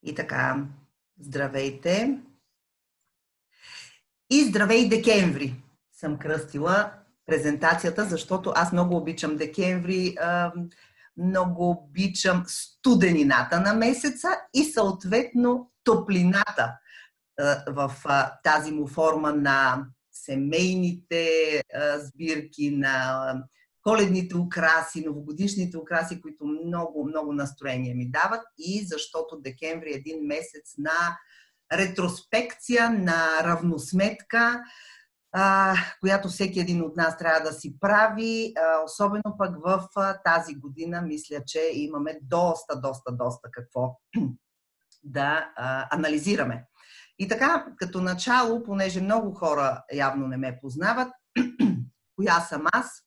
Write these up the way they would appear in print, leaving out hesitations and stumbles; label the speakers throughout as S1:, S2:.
S1: И така, здравейте! И здравей декември! Съм кръстила презентацията, защото аз много обичам декември, много обичам студенината на месеца и съответно топлината в тази му форма на семейните сбирки, на коледните украси, новогодишните украси, които много, много настроение ми дават, и защото декември е един месец на ретроспекция, на равносметка, която всеки един от нас трябва да си прави, особено пък в тази година. Мисля, че имаме доста какво да анализираме. И така, като начало, понеже много хора явно не ме познават, коя съм аз,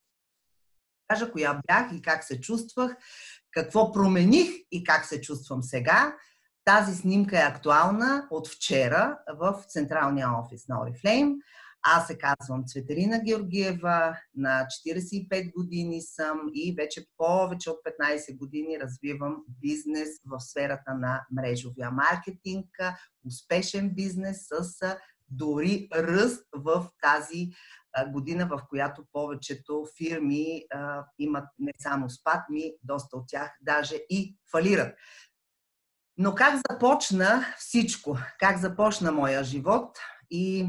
S1: кажа коя бях и как се чувствах, какво промених и как се чувствам сега. Тази снимка е актуална от вчера в централния офис на Oriflame. Аз се казвам Цветелина Георгиева, на 45 години съм и вече повече от 15 години развивам бизнес в сферата на мрежовия маркетинг, успешен бизнес с дори ръст в тази година, в която повечето фирми имат не само спад, доста от тях даже и фалират. Но как започна всичко? Как започна моя живот? И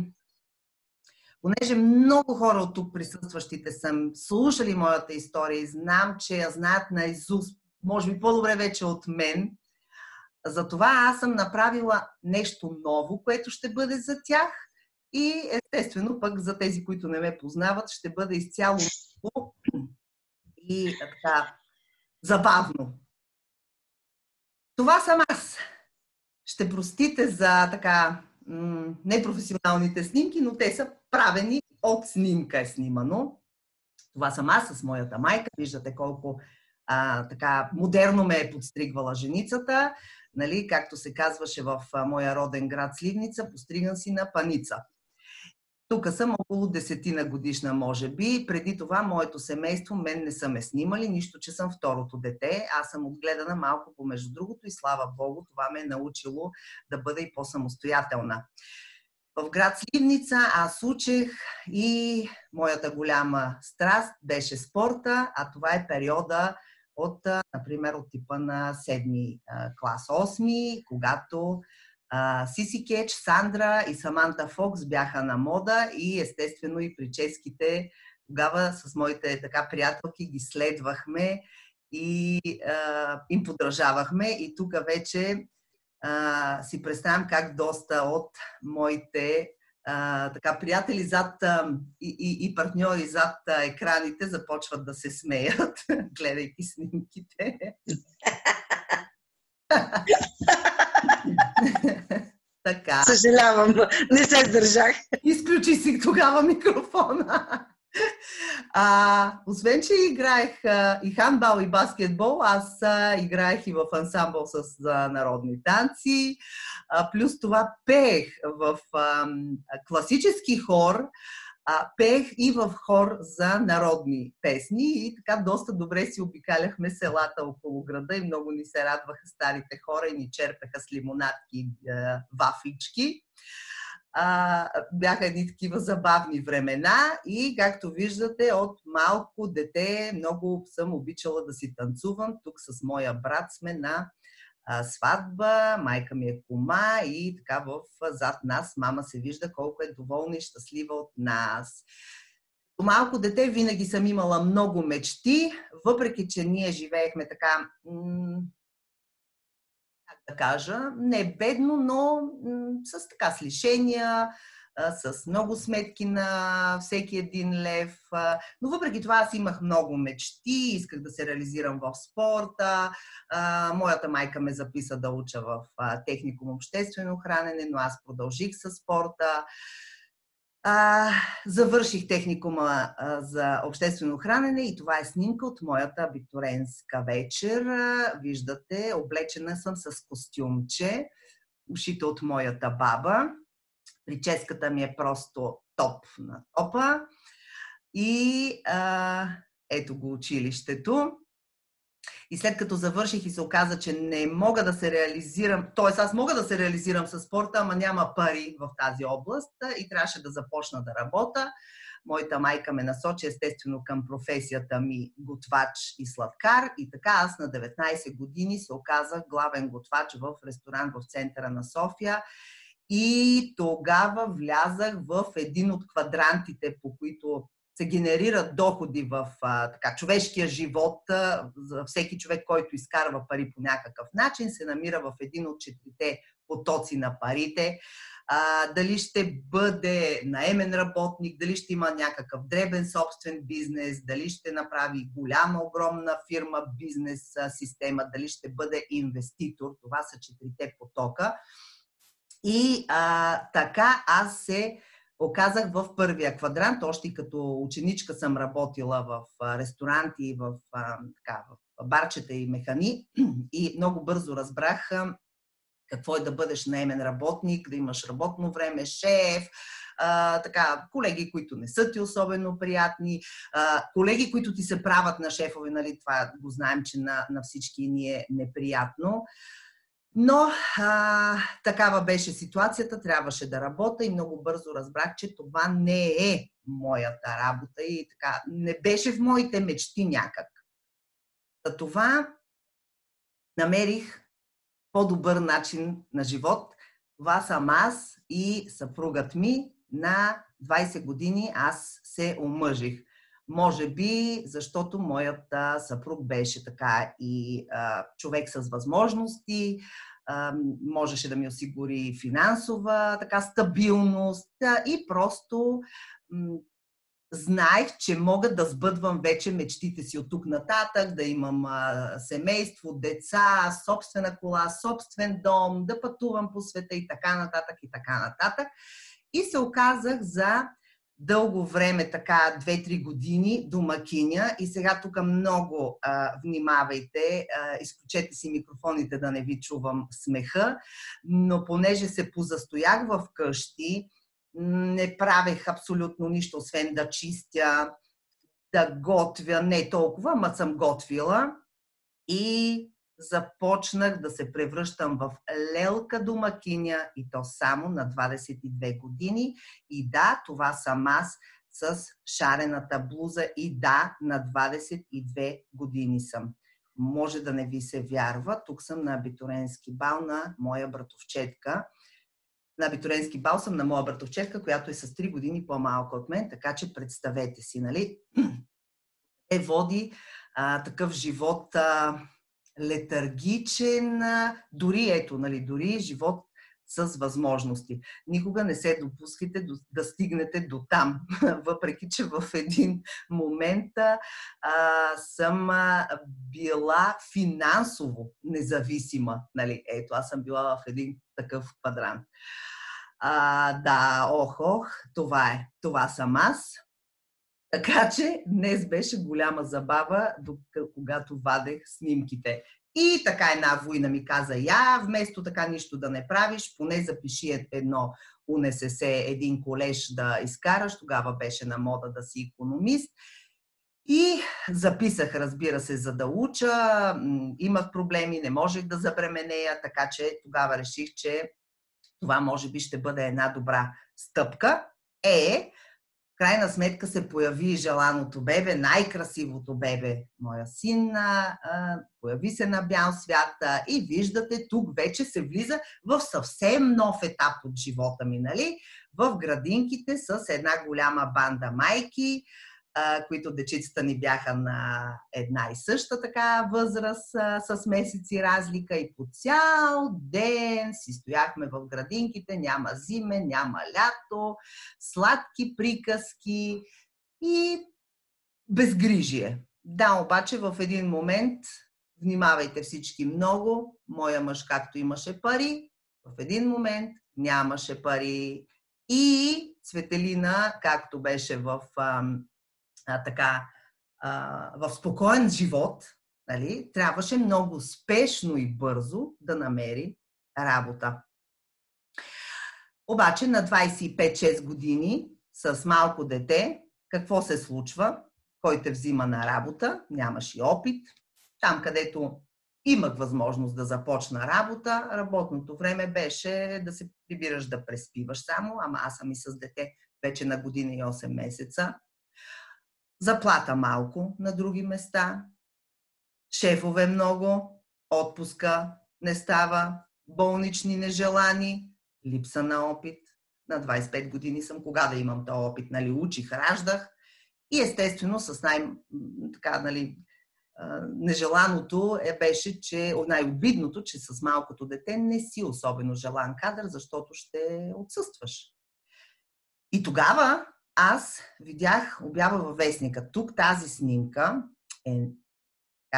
S1: понеже много хора от тук присъстващите са слушали моята история и знам, че я знаят наизуст, може би по-добре вече от мен, затова аз съм направила нещо ново, което ще бъде за тях, и естествено пък за тези, които не ме познават, ще бъде изцяло ново и така забавно. Това съм аз. Ще простите за така непрофесионалните снимки, но те са правени от снимка, е снимано. Това съм аз с моята майка. Виждате колко така модерно ме е подстригвала женицата. Нали, както се казваше в моя роден град Сливница, постриган си на паница. Тук съм около 10-на годишна, може би. Преди това моето семейство мен не са ме снимали, нищо, че съм второто дете. Аз съм отгледана малко помежду другото и слава Богу, това ме е научило да бъда и по-самостоятелна. В град Сливница аз учех и моята голяма страст беше спорта, а това е периода от, например, от типа на 7 клас, 8, когато Сиси Кетч, Сандра и Саманта Фокс бяха на мода и естествено и прическите. Тогава с моите така приятелки ги следвахме и им подражавахме. И тук вече си представям как доста от моите така приятели зад и партньори зад екраните започват да се смеят, гледайки снимките. Така.
S2: Съжалявам, не се сдържах.
S1: Изключи си тогава микрофона. Освен, че играех и хандбал, и баскетбол, аз играех и в ансамбъл с народни танци. Плюс това пеех в класически хор, пеех и в хор за народни песни и така доста добре си обикаляхме селата около града и много ни се радваха старите хора и ни черпеха с лимонадки и вафлички. Бяха едни такива забавни времена и, както виждате, от малко дете много съм обичала да си танцувам. Тук с моя брат сме на сватба, майка ми е кума и така зад нас мама се вижда колко е доволна и щастлива от нас. До малко дете винаги съм имала много мечти, въпреки че ние живеехме така, как да кажа, не бедно, но с така с лишения, с много сметки на всеки един лев. Но въпреки това аз имах много мечти, исках да се реализирам в спорта. Моята майка ме записа да уча в техникум обществено хранене, но аз продължих със спорта. Завърших техникума за обществено хранене и това е снимка от моята абитуренска вечер. Виждате, облечена съм с костюмче, ушите от моята баба. Прическата ми е просто топ на топа. И ето го училището. И след като завърших и се оказа, че не мога да се реализирам, т.е. аз мога да се реализирам със спорта, ама няма пари в тази област и трябваше да започна да работя. Моята майка ме насочи естествено към професията ми готвач и сладкар и така аз на 19 години се оказах главен готвач в ресторант в центъра на София и тогава влязах в един от квадрантите, по които се генерират доходи в така, човешкия живот. За всеки човек, който изкарва пари по някакъв начин, се намира в един от 4 потоци на парите. Дали ще бъде наемен работник, дали ще има някакъв дребен собствен бизнес, дали ще направи голяма, огромна фирма, бизнес система, дали ще бъде инвеститор. Това са 4 потока. И така аз се оказах в първия квадрант. Още като ученичка съм работила в ресторанти, в барчета и механи и много бързо разбрах какво е да бъдеш наемен работник, да имаш работно време, шеф, колеги, които не са ти особено приятни, колеги, които ти се правят на шефове, нали, това го знаем, че на всички ни е неприятно. Но такава беше ситуацията, трябваше да работя и много бързо разбрах, че това не е моята работа и така, не беше в моите мечти някак. За това намерих по-добър начин на живот. Това съм аз и съпругът ми. На 20 години аз се омъжих. Може би, защото моят съпруг беше така и човек с възможности, можеше да ми осигури финансова така стабилност и просто знаех, че мога да сбъдвам вече мечтите си от тук нататък, да имам семейство, деца, собствена кола, собствен дом, да пътувам по света и така нататък и така нататък. И се оказах за дълго време, така 2-3 години, домакиня. И сега тук много внимавайте, изключете си микрофоните да не ви чувам смеха, но понеже се позастоях в къщи, не правех абсолютно нищо, освен да чистя, да готвя, не толкова, ама съм готвила и започнах да се превръщам в лелка домакиня и то само на 22 години. И да, това съм аз с шарената блуза и да, на 22 години съм. Може да не ви се вярва, тук съм на абитуренски бал на моя братовчетка. На абитуренски бал съм на моя братовчетка, която е с 3 години по-малка от мен, така че представете си, нали? Е води такъв живот летаргичен, дори живот с възможности. Никога не се допускайте да стигнете до там, въпреки че в един момент съм била финансово независима. Нали? Ето, аз съм била в един такъв квадрант. Това съм аз. Така че днес беше голяма забава, когато вадех снимките. И така една война ми каза, вместо така нищо да не правиш, поне запиши едно УНСС, един колеж да изкараш. Тогава беше на мода да си икономист. И записах, разбира се, за да уча. Имах проблеми, не можех да забременея, така че тогава реших, че това може би ще бъде една добра стъпка. В крайна сметка се появи желаното бебе, най-красивото бебе, моя син, появи се на бял свят и виждате, тук вече се влиза в съвсем нов етап от живота ми, нали? В градинките с една голяма банда майки, които дечицата ни бяха на една и съща така възраст с месеци разлика и по цял ден си стояхме в градинките, няма зиме, няма лято, сладки приказки и безгрижие. Да, обаче в един момент, внимавайте всички много, моя мъж както имаше пари, в един момент нямаше пари и Цветелина, както беше в в спокоен живот, нали, трябваше много спешно и бързо да намери работа. Обаче на 25-6 години с малко дете, какво се случва? Кой те взима на работа? Нямаш и опит, Там, където имах възможност да започна работа, работното време беше да се прибираш да преспиваш само, ама аз съм и с дете вече на година и 8 месеца. Заплата малко на други места, шефове много, отпуска не става, болнични нежелани, липса на опит. На 25 години съм, кога да имам този опит, нали, учих, раждах и естествено с нежеланото беше, че най-обидното, че с малкото дете не си особено желан кадър, защото ще отсъстваш. И тогава аз видях обява във вестника. Тук тази снимка е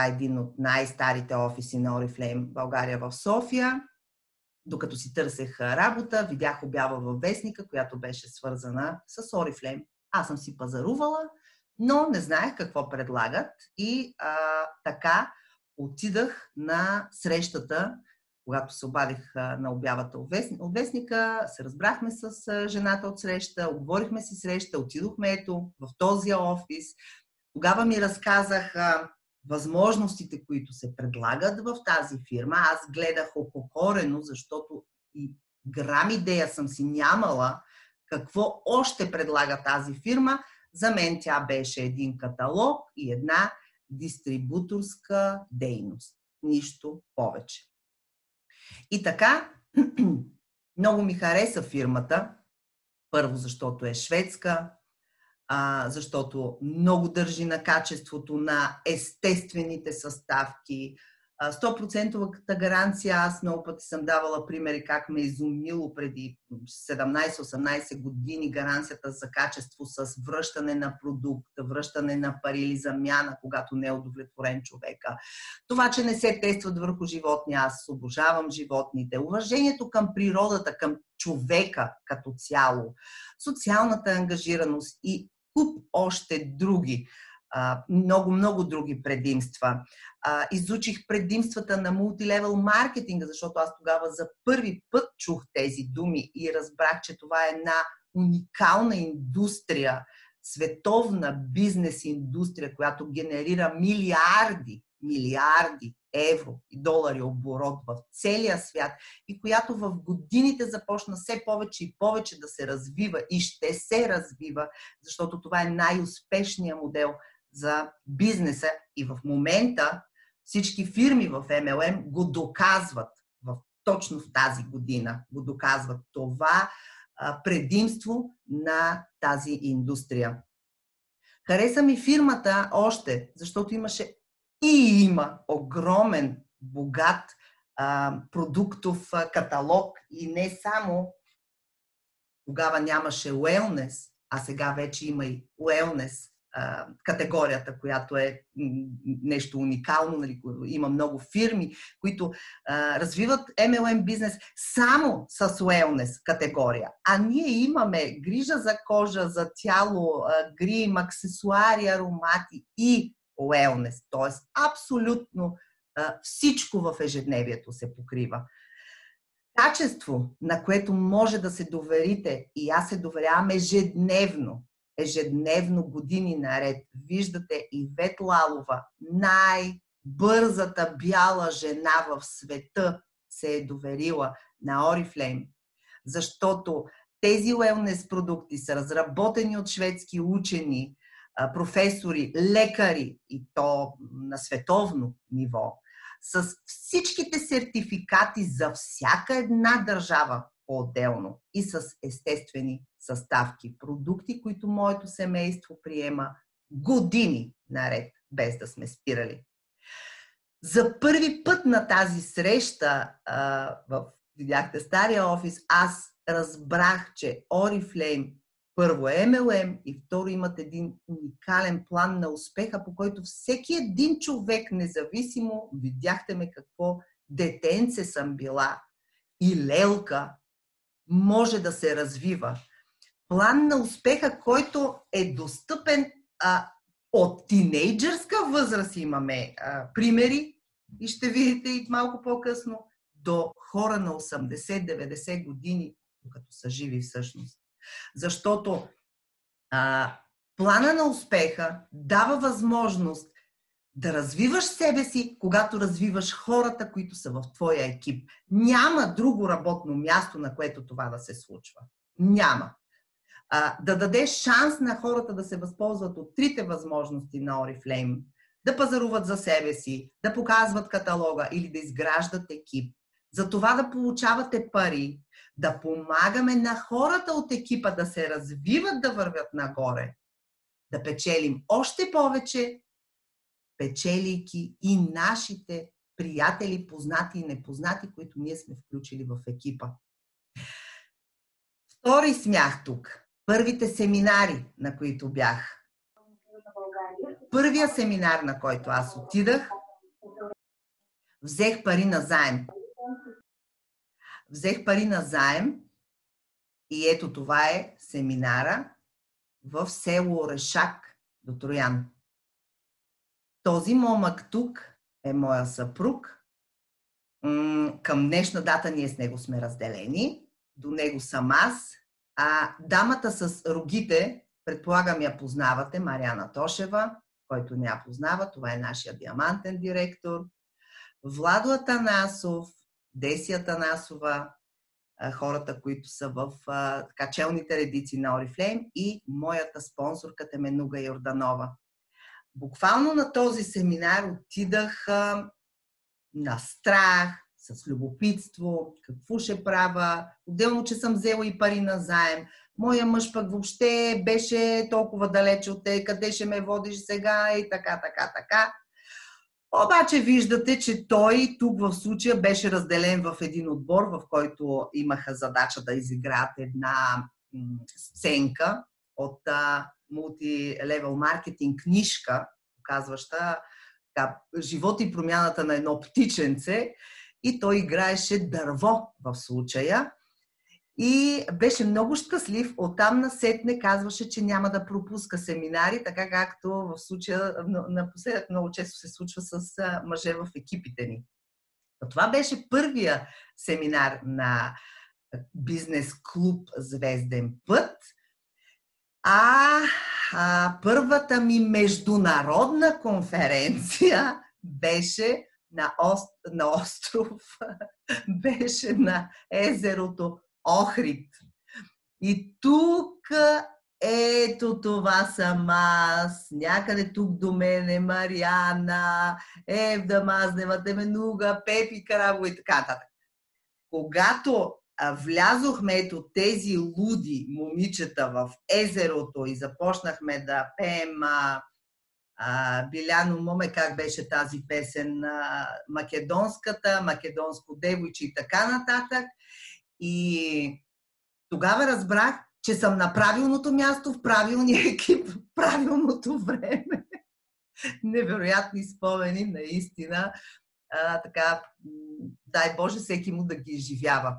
S1: един от най-старите офиси на Oriflame в България в София. Докато си търсех работа, видях обява във вестника, която беше свързана с Oriflame. Аз съм си пазарувала, но не знаех какво предлагат и така отидах на срещата, когато се обадих на обявата от вестника, се разбрахме с жената от среща, оговорихме си среща, отидохме ето в този офис. Тогава ми разказаха възможностите, които се предлагат в тази фирма. Аз гледах ококорено, защото и грам идея съм си нямала какво още предлага тази фирма. За мен тя беше един каталог и една дистрибуторска дейност. Нищо повече. И така, много ми хареса фирмата. Първо, защото е шведска, защото много държи на качеството на естествените съставки. 100% гаранция, аз много пъти съм давала примери как ме изумило преди 17-18 години гаранцията за качество с връщане на продукт, връщане на пари или замяна, когато не е удовлетворен човека. Това, че не се тестват върху животни, аз обожавам животните. Уважението към природата, към човека като цяло, социалната ангажираност и куп още други. Много други предимства. Изучих предимствата на мултилевел маркетинга, защото аз тогава за първи път чух тези думи и разбрах, че това е една уникална индустрия, световна бизнес индустрия, която генерира милиарди евро и долари оборот в целия свят и която в годините започна все повече и повече да се развива и ще се развива, защото това е най-успешният модел за бизнеса и в момента всички фирми в MLM го доказват точно в тази година. Го доказват това предимство на тази индустрия. Хареса ми фирмата още, защото имаше и има огромен, богат продуктов каталог и не само тогава нямаше уелнес, а сега вече има и уелнес категорията, която е нещо уникално. Нали? Има много фирми, които развиват MLM бизнес само с уелнес категория. А ние имаме грижа за кожа, за тяло, грим, аксесуари, аромати и уелнес. Тоест абсолютно всичко в ежедневието се покрива. Качество, на което може да се доверите, и аз се доверявам ежедневно, години наред. Виждате Ивет Лалова, най-бързата бяла жена в света, се е доверила на Oriflame, защото тези уелнес продукти са разработени от шведски учени, професори, лекари и то на световно ниво, с всичките сертификати за всяка една държава по-отделно и с естествени съставки. Продукти, които моето семейство приема години наред, без да сме спирали. За първи път на тази среща, видяхте стария офис, аз разбрах, че Oriflame първо е MLM и второ имат един уникален план на успеха, по който всеки един човек, независимо, видяхте ме какво детенце съм била и лелка, може да се развива. План на успеха, който е достъпен от тинейджърска възраст, имаме примери и ще видите и малко по-късно, до хора на 80-90 години, докато са живи всъщност. Защото плана на успеха дава възможност да развиваш себе си, когато развиваш хората, които са в твоя екип. Няма друго работно място, на което това да се случва. Няма. Да дадеш шанс на хората да се възползват от трите възможности на Oriflame, да пазаруват за себе си, да показват каталога или да изграждат екип, за това да получавате пари, да помагаме на хората от екипа да се развиват, да вървят нагоре, да печелим още повече, печелийки и нашите приятели, познати и непознати, които ние сме включили в екипа. Втори смях тук. Първите семинари, на които бях. Първия семинар, на който аз отидах, взех пари на заем. Взех пари на заем и ето това е семинара в село Орешак до Троян. Този момък тук е моя съпруг. Към днешна дата ние с него сме разделени. До него съм аз. А дамата с рогите, предполагам я познавате, Мариана Тошева, който не я познава, това е нашия диамантен директор. Владо Атанасов, Деси Атанасова, хората, които са в челните редици на Oriflame и моята спонсорка Теменуга Йорданова. Буквално на този семинар отидах на страх, с любопитство, какво ще правя. Отделно, че съм взела и пари на заем. Моя мъж пък въобще беше толкова далече от те, къде ще ме водиш сега и така. Обаче виждате, че той тук в случая беше разделен в един отбор, в който имаха задача да изиграят една сценка от мултилевел маркетинг книжка, показваща живота и промяната на едно птиченце. И той играеше дърво в случая. И беше много щастлив. Оттам насетне казваше, че няма да пропуска семинари, така както в случая напоследък много често се случва с мъже в екипите ни. Това беше първия семинар на бизнес клуб Звезден път. Първата ми международна конференция беше на остров, беше на езерото Охрид. И тук, ето това съм аз, някъде тук до мене Мариана, Евда Мазнева, Теменуга, Пепи Карабо и така нататък. Когато влязохме ето тези луди момичета в езерото и започнахме да пеем Биляно Моме, как беше тази песен, македонската, македонско девойче и така нататък. И тогава разбрах, че съм на правилното място, в правилния екип, в правилното време. Невероятни спомени, наистина. Така, дай Боже, всеки му да ги изживява.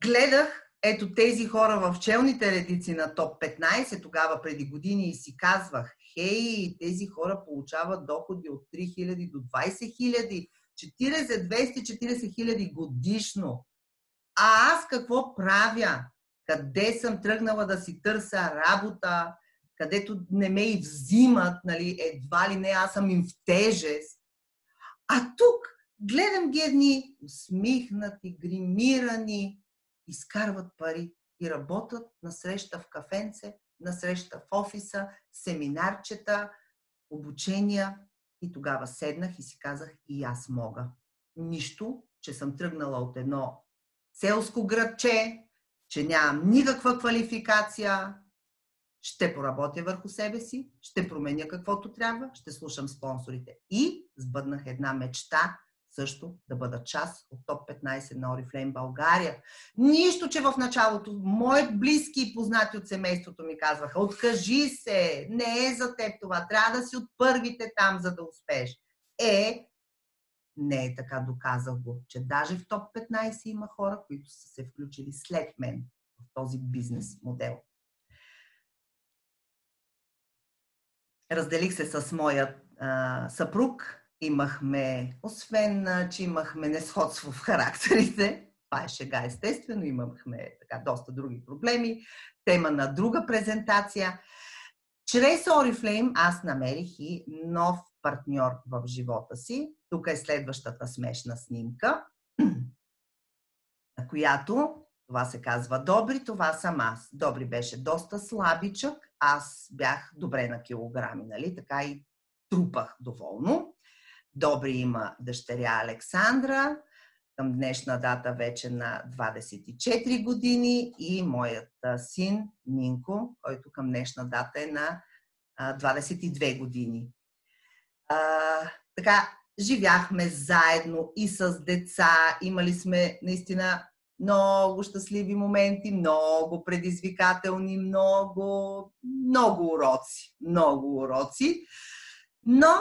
S1: Гледах ето тези хора в челните редици на топ 15 тогава преди години и си казвах, хей, тези хора получават доходи от 3000 до 20 000, 240 000 годишно. А аз какво правя? Къде съм тръгнала да си търся работа, където не ме и взимат, нали, едва ли не, аз съм им в тежест. А тук гледам ги едни усмихнати, гримирани, изкарват пари и работят на среща в кафенце, на среща в офиса, семинарчета, обучения. И тогава седнах и си казах, и аз мога. Нищо, че съм тръгнала от едно селско градче, че нямам никаква квалификация, ще поработя върху себе си, ще променя каквото трябва, ще слушам спонсорите. И сбъднах една мечта, също да бъда част от топ 15 на Oriflame България. Нищо, че в началото мои близки и познати от семейството ми казваха, откажи се, не е за теб това, трябва да си от първите там, за да успееш. Не е така, доказах го, че даже в топ 15 има хора, които са се включили след мен в този бизнес модел. Разделих се с моя съпруг. Имахме, освен, че имахме несходство в характерите, това е шега естествено, имахме така доста други проблеми, тема на друга презентация. Чрез Oriflame аз намерих и нов партньор в живота си. Тук е следващата смешна снимка, на която това се казва Добри, това съм аз. Добри беше доста слабичък, аз бях добре на килограми, нали? Така и трупах доволно. Добри има дъщеря Александра, към днешна дата вече на 24 години и моят син Минко, който към днешна дата е на 22 години. Така, живяхме заедно и с деца, имали сме наистина много щастливи моменти, много предизвикателни, много уроци. Но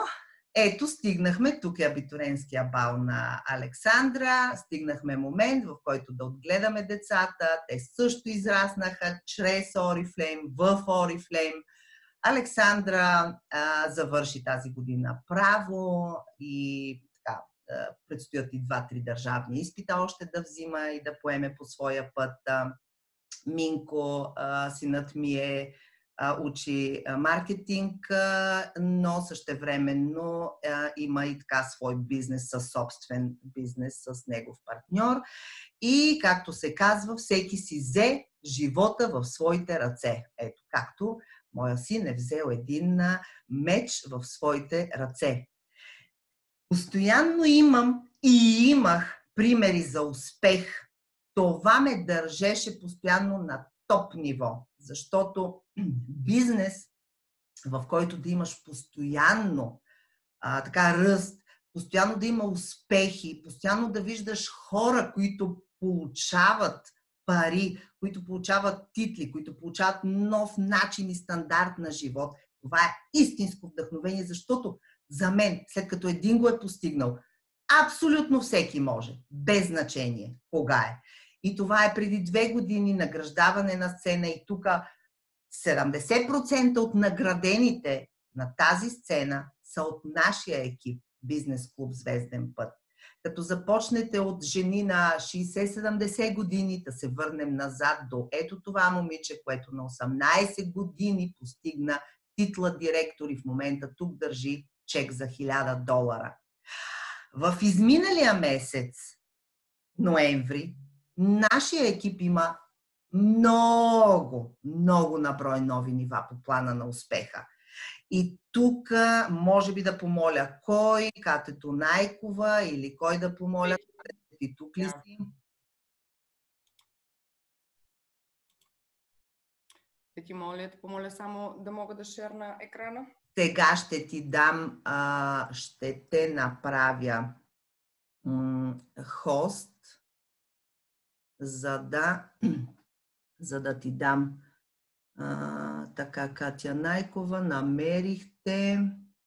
S1: ето, стигнахме, тук е абитуриентския бал на Александра, стигнахме момент, в който да отгледаме децата, те също израснаха чрез Oriflame, в Oriflame. Александра завърши тази година право и така, предстоят и 2-3 държавни изпита още да взима и да поеме по своя път. Минко, синът ми учи маркетинг, но същевременно има и така свой бизнес, със собствен бизнес с негов партньор. И, както се казва, всеки си взе живота в своите ръце. Ето, както моя син е взел един меч в своите ръце. Постоянно имам и имах примери за успех. Това ме държеше постоянно на топ ниво, защото бизнес, в който да имаш постоянно така ръст, постоянно да има успехи, постоянно да виждаш хора, които получават пари, които получават титли, които получават нов начин и стандарт на живот. Това е истинско вдъхновение, защото за мен, след като един го е постигнал, абсолютно всеки може, без значение кога е. И това е преди 2 години награждаване на сцена и тук 70% от наградените на тази сцена са от нашия екип Бизнес клуб Звезден път. Като започнете от жени на 60-70 години, да се върнем назад до ето това момиче, което на 18 години постигна титла директор и в момента тук държи чек за $1000. В изминалия месец, ноември, нашия екип има много наброй нови нива по плана на успеха. И тук може би да помоля кой, Катето Найкова или кой да помоля, ти тук ли си?
S3: Да ти моля, да помоля само да мога да шерна екрана.
S1: Сега ще ти дам, ще те направя хост, за да ти дам така, Катя Найкова, намерихте.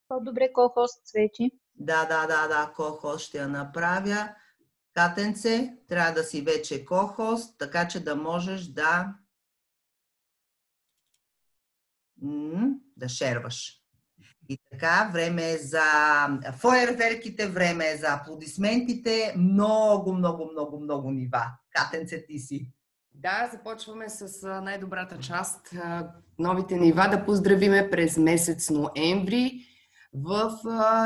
S4: По-добре ко-хост, Цвети.
S1: Да, ко-хост ще я направя. Катенце, трябва да си вече ко-хост, така че да можеш да шерваш. И така, време е за фойерверките, време е за аплодисментите, много нива. Катенце, ти си.
S3: Да, започваме с най-добрата част. Новите нива да поздравиме през месец ноември. В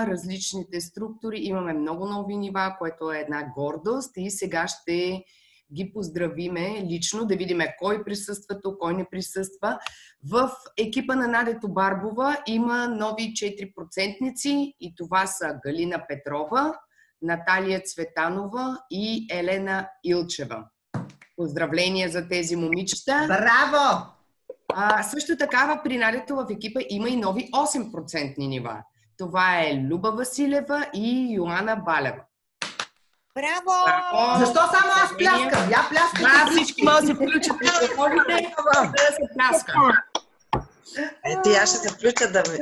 S3: различните структури имаме много нови нива, което е една гордост и сега ще ги поздравиме лично, да видим кой присъства тук, кой не присъства. В екипа на Надето Барбова има нови 4% и това са Галина Петрова, Наталия Цветанова и Елена Илчева. Поздравления за тези момичета.
S1: Браво!
S3: Също така при Надето в екипа има и нови 8% нива. Това е Люба Василева и Йоана Балева.
S2: Браво!
S1: Защо само аз пляскам? Я пляскам.
S3: Да, всички могат да се включат. Да се пляска.
S2: Ето, аз ще се включа да ме...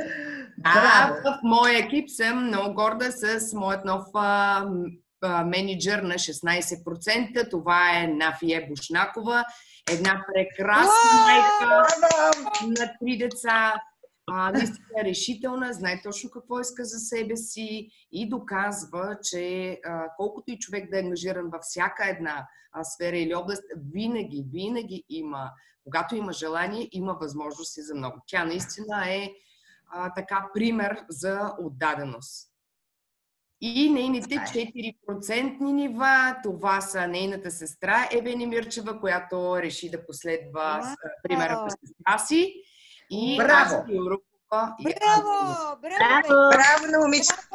S3: В моя екип съм много горда с моят нов менеджер на 16%. Това е Нафие Бушнакова. Една прекрасна майка на 3 деца. наистина е решителна, знае точно какво иска за себе си и доказва, че колкото и човек да е ангажиран във всяка една сфера или област, винаги има, когато има желание, има възможности за много. Тя наистина е така пример за отдаденост. И нейните 4% нива, това са нейната сестра Евени Мирчева, която реши да последва примера по сестра си. И
S1: Браво!
S2: Браво на момичета!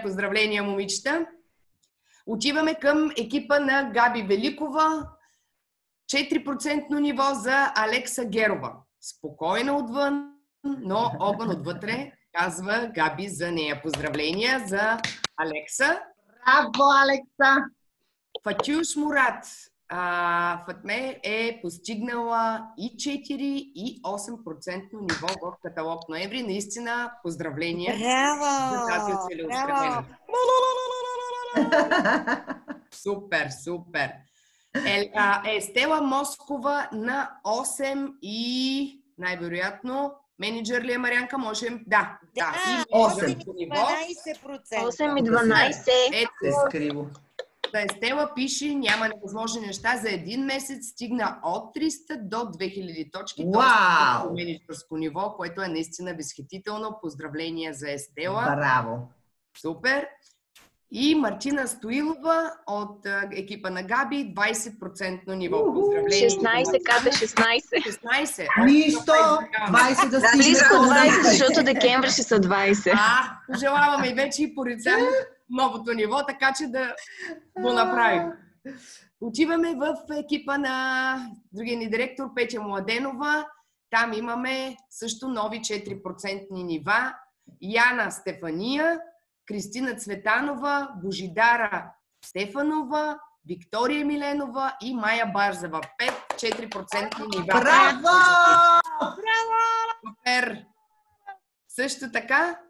S3: Поздравления, момичета! Отиваме към екипа на Габи Великова. 4% ниво за Алекса Герова. Спокойна отвън, но огън отвътре, казва Габи за нея. Поздравления за Алекса.
S1: Браво, Алекса!
S3: Фатюш Мурат. Фатме е постигнала и 4, и 8% ниво в каталог ноември. Наистина, поздравления за тази целеустременост. Супер! Стела Москова на 8 и най-вероятно менеджер ли е Марианка? Можем? Да. И
S1: 8.
S4: 8 и 12.
S3: Ето,
S1: Скриво.
S3: да, Стела пише, няма невъзможни неща. За един месец стигна от 300 до 2000 точки.
S1: Вау!
S3: Това е менеджерско ниво, което е наистина възхитително. Поздравления за Стела.
S1: Браво!
S3: Супер! И Мартина Стоилова от екипа на Габи, 20% ниво. Поздравления.
S4: 16, каза 16.
S3: 16.
S1: Нищо! 20 да стигне.
S4: Близко 20, защото декември ще са 20.
S3: Пожелаваме и вече и порицаем новото ниво, така че да го направим. Отиваме в екипа на другия ни директор Петя Младенова. Там имаме също нови 4% нива. Яна Стефания, Кристина Цветанова, Божидара Стефанова, Виктория Миленова и Майя Барзева. 5-4% нива.
S1: Браво!
S3: Супер! Също така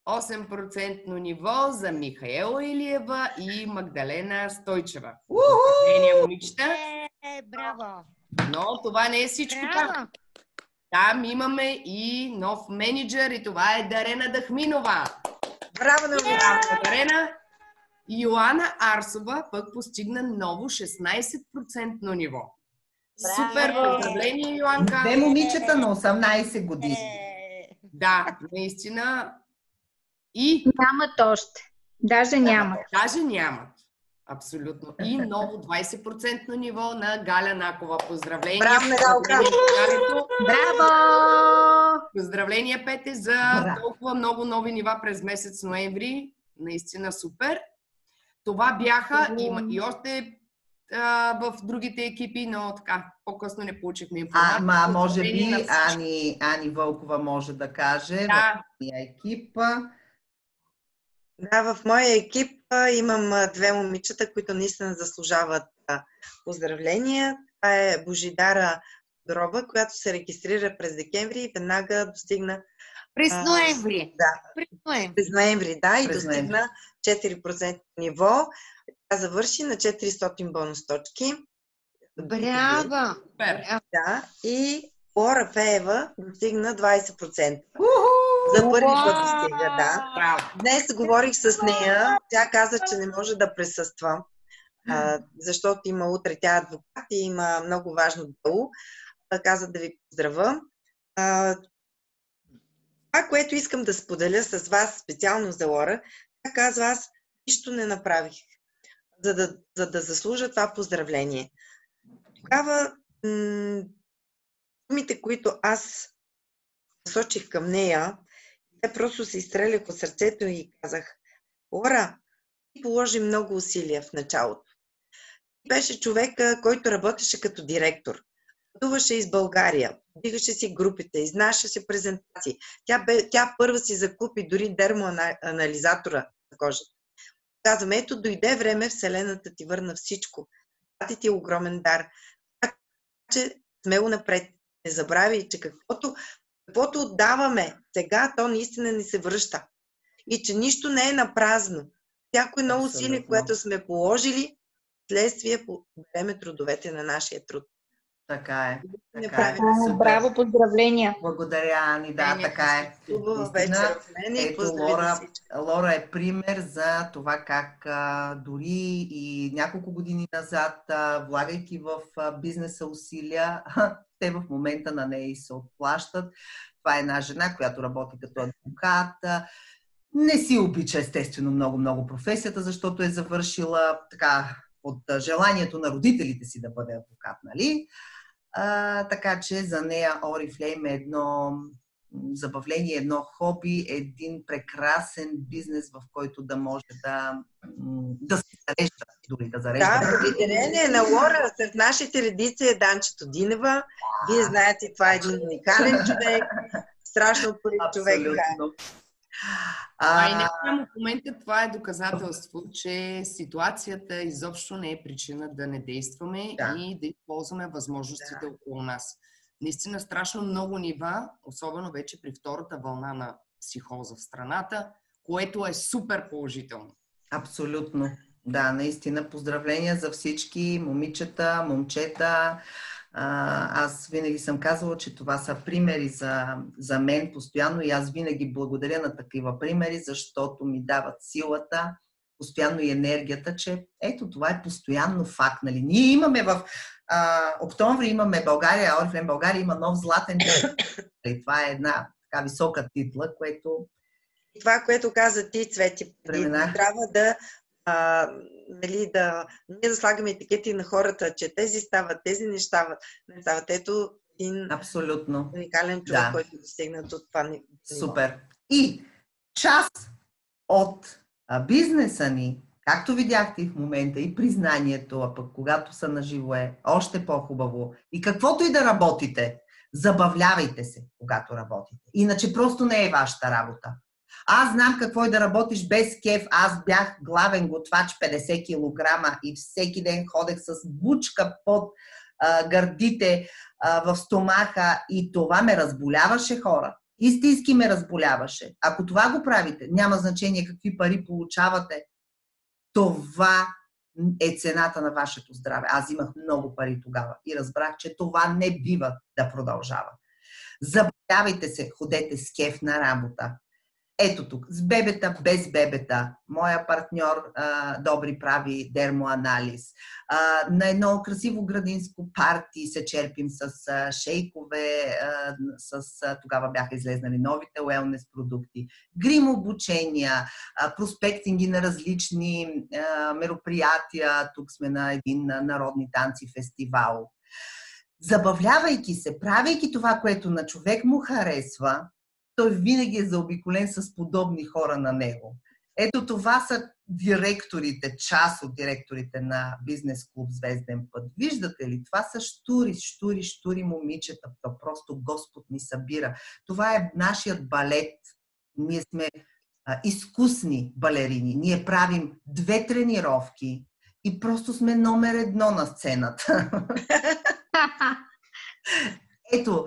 S3: 8% ниво за Михаела Илиева и Магдалена Стойчева. Поздравления, момичета!
S2: Браво!
S3: Но това не е всичко. Там имаме и нов менеджер и това е Дарена Дахминова.
S2: Браво на момичета!
S3: Дарена! Йоана Арсова пък постигна ново 16% ниво. Супер! Поздравление, Йоанка!
S1: Две момичета на 18 години.
S3: Да, наистина. И
S4: Нямат още. Даже нямат.
S3: даже нямат. Абсолютно. И ново 20% ниво на Галя Накова. Поздравления!
S2: Браво на Галка!
S4: Браво!
S3: Поздравления, Пете, за толкова много нови нива през месец ноември. Наистина супер. Това бяха, има и още в другите екипи, но така, по-късно не получихме информация.
S1: Може би Ани Вълкова може да каже в екипа.
S2: Да, в моя екип имам две момичета, които наистина заслужават поздравления. Това е Божидара Дроба, която се регистрира през декември и веднага достигна...
S5: През ноември.
S2: Да. През ноември, да, и достигна 4% ниво. Тя завърши на 400 бонус точки.
S5: Браво!
S2: Да, и Лора Феева достигна 20%. За първи път достига, да. Днес говорих с нея. Тя каза, че не може да присъства, защото има утре тя адвокат и има много важно дело. Каза да ви поздравя. Това, което искам да споделя с вас, специално за Лора, тя казва, аз нищо не направих, за да заслужа това поздравление. Тогава думите, които аз насочих към нея, те просто се изстрелях от сърцето и казах: Лора, ти положи много усилия в началото. Беше човека, който работеше като директор. Пътуваше из България, дигаше си групите, изнасяше презентации. Тя първа си закупи дори дермоанализатора на кожата. Казвам, ето дойде време, Вселената ти върна всичко. Това ти е огромен дар. Така че смело напред. Не забравяй, че каквото отдаваме сега, то наистина ни се връща. И че нищо не е напразно. Всяко едно усилие, което сме положили, следствие береме трудовете на нашия труд.
S1: Така е.
S2: Не
S1: Така е.
S2: правите
S1: Супер.
S4: Браво, поздравления!
S1: Благодаря, Ани. Да, така е.
S2: Хубава
S1: Наистина,
S2: вечер в мен и
S1: ето
S2: поздрави за всички.
S1: Лора е пример за това как дори и няколко години назад, влагайки в бизнеса усилия, те в момента на нея и се отплащат. Това е една жена, която работи като адвокат. Не си обича естествено много професията, защото е завършила така от желанието на родителите си да бъде адвокат, нали? Така че за нея Oriflame е едно забавление, едно хоби, един прекрасен бизнес, в който да може да се зарежда, дори да зарежда.
S2: Да, благодарение на Лора, сред нашите редици е Данчето Динева. Вие знаете, това е един уникален човек, страшно упорит човек.
S1: Абсолютно.
S3: И не само в момента това е доказателство, че ситуацията изобщо не е причина да не действаме и да използваме възможностите около нас. Наистина страшно много нива, особено вече при втората вълна на психоза в страната, което е супер положително.
S1: Абсолютно. Да, наистина поздравления за всички момичета, момчета. Аз винаги съм казала, че това са примери за мен постоянно и аз винаги благодаря на такива примери, защото ми дават силата, постоянно и енергията, че ето това е постоянно факт. Нали? Ние имаме в октомври имаме България, Oriflame България има нов златен титул. Това е една така висока титла, което...
S2: Това, което каза ти, Цвети, трябва да ние да слагаме етикети на хората, че тези стават, тези не стават. Ето един
S1: абсолютно
S2: уникален човек, който е достигнат от това ниво.
S1: Супер. И част от бизнеса ни, както видяхте и в момента, и признанието, а пък когато са наживо е още по-хубаво. И каквото и да работите, забавлявайте се, когато работите. Иначе просто не е вашата работа. Аз знам какво е да работиш без кеф. Аз бях главен готвач 50 кг и всеки ден ходех с бучка под гърдите в стомаха и това ме разболяваше, хора. Истински ме разболяваше. Ако това го правите, няма значение какви пари получавате. Това е цената на вашето здраве. Аз имах много пари тогава и разбрах, че това не бива да продължава. Забавлявайте се, ходете с кеф на работа. Ето тук, с бебета, без бебета. Моя партньор Добри прави дермоанализ. На едно красиво градинско парти се черпим с шейкове, тогава бяха излезнали новите уелнес продукти, грим обучения, проспектинги на различни мероприятия. Тук сме на един народни танци фестивал. Забавлявайки се, правейки това, което на човек му харесва, той винаги е заобиколен с подобни хора на него. Ето това са директорите, част от директорите на бизнес клуб Звезден път. Виждате ли? Това са штури момичета. То просто Господ ни събира. Това е нашият балет. Ние сме изкусни балерини. Ние правим 2 тренировки и просто сме номер 1 на сцената. Ето,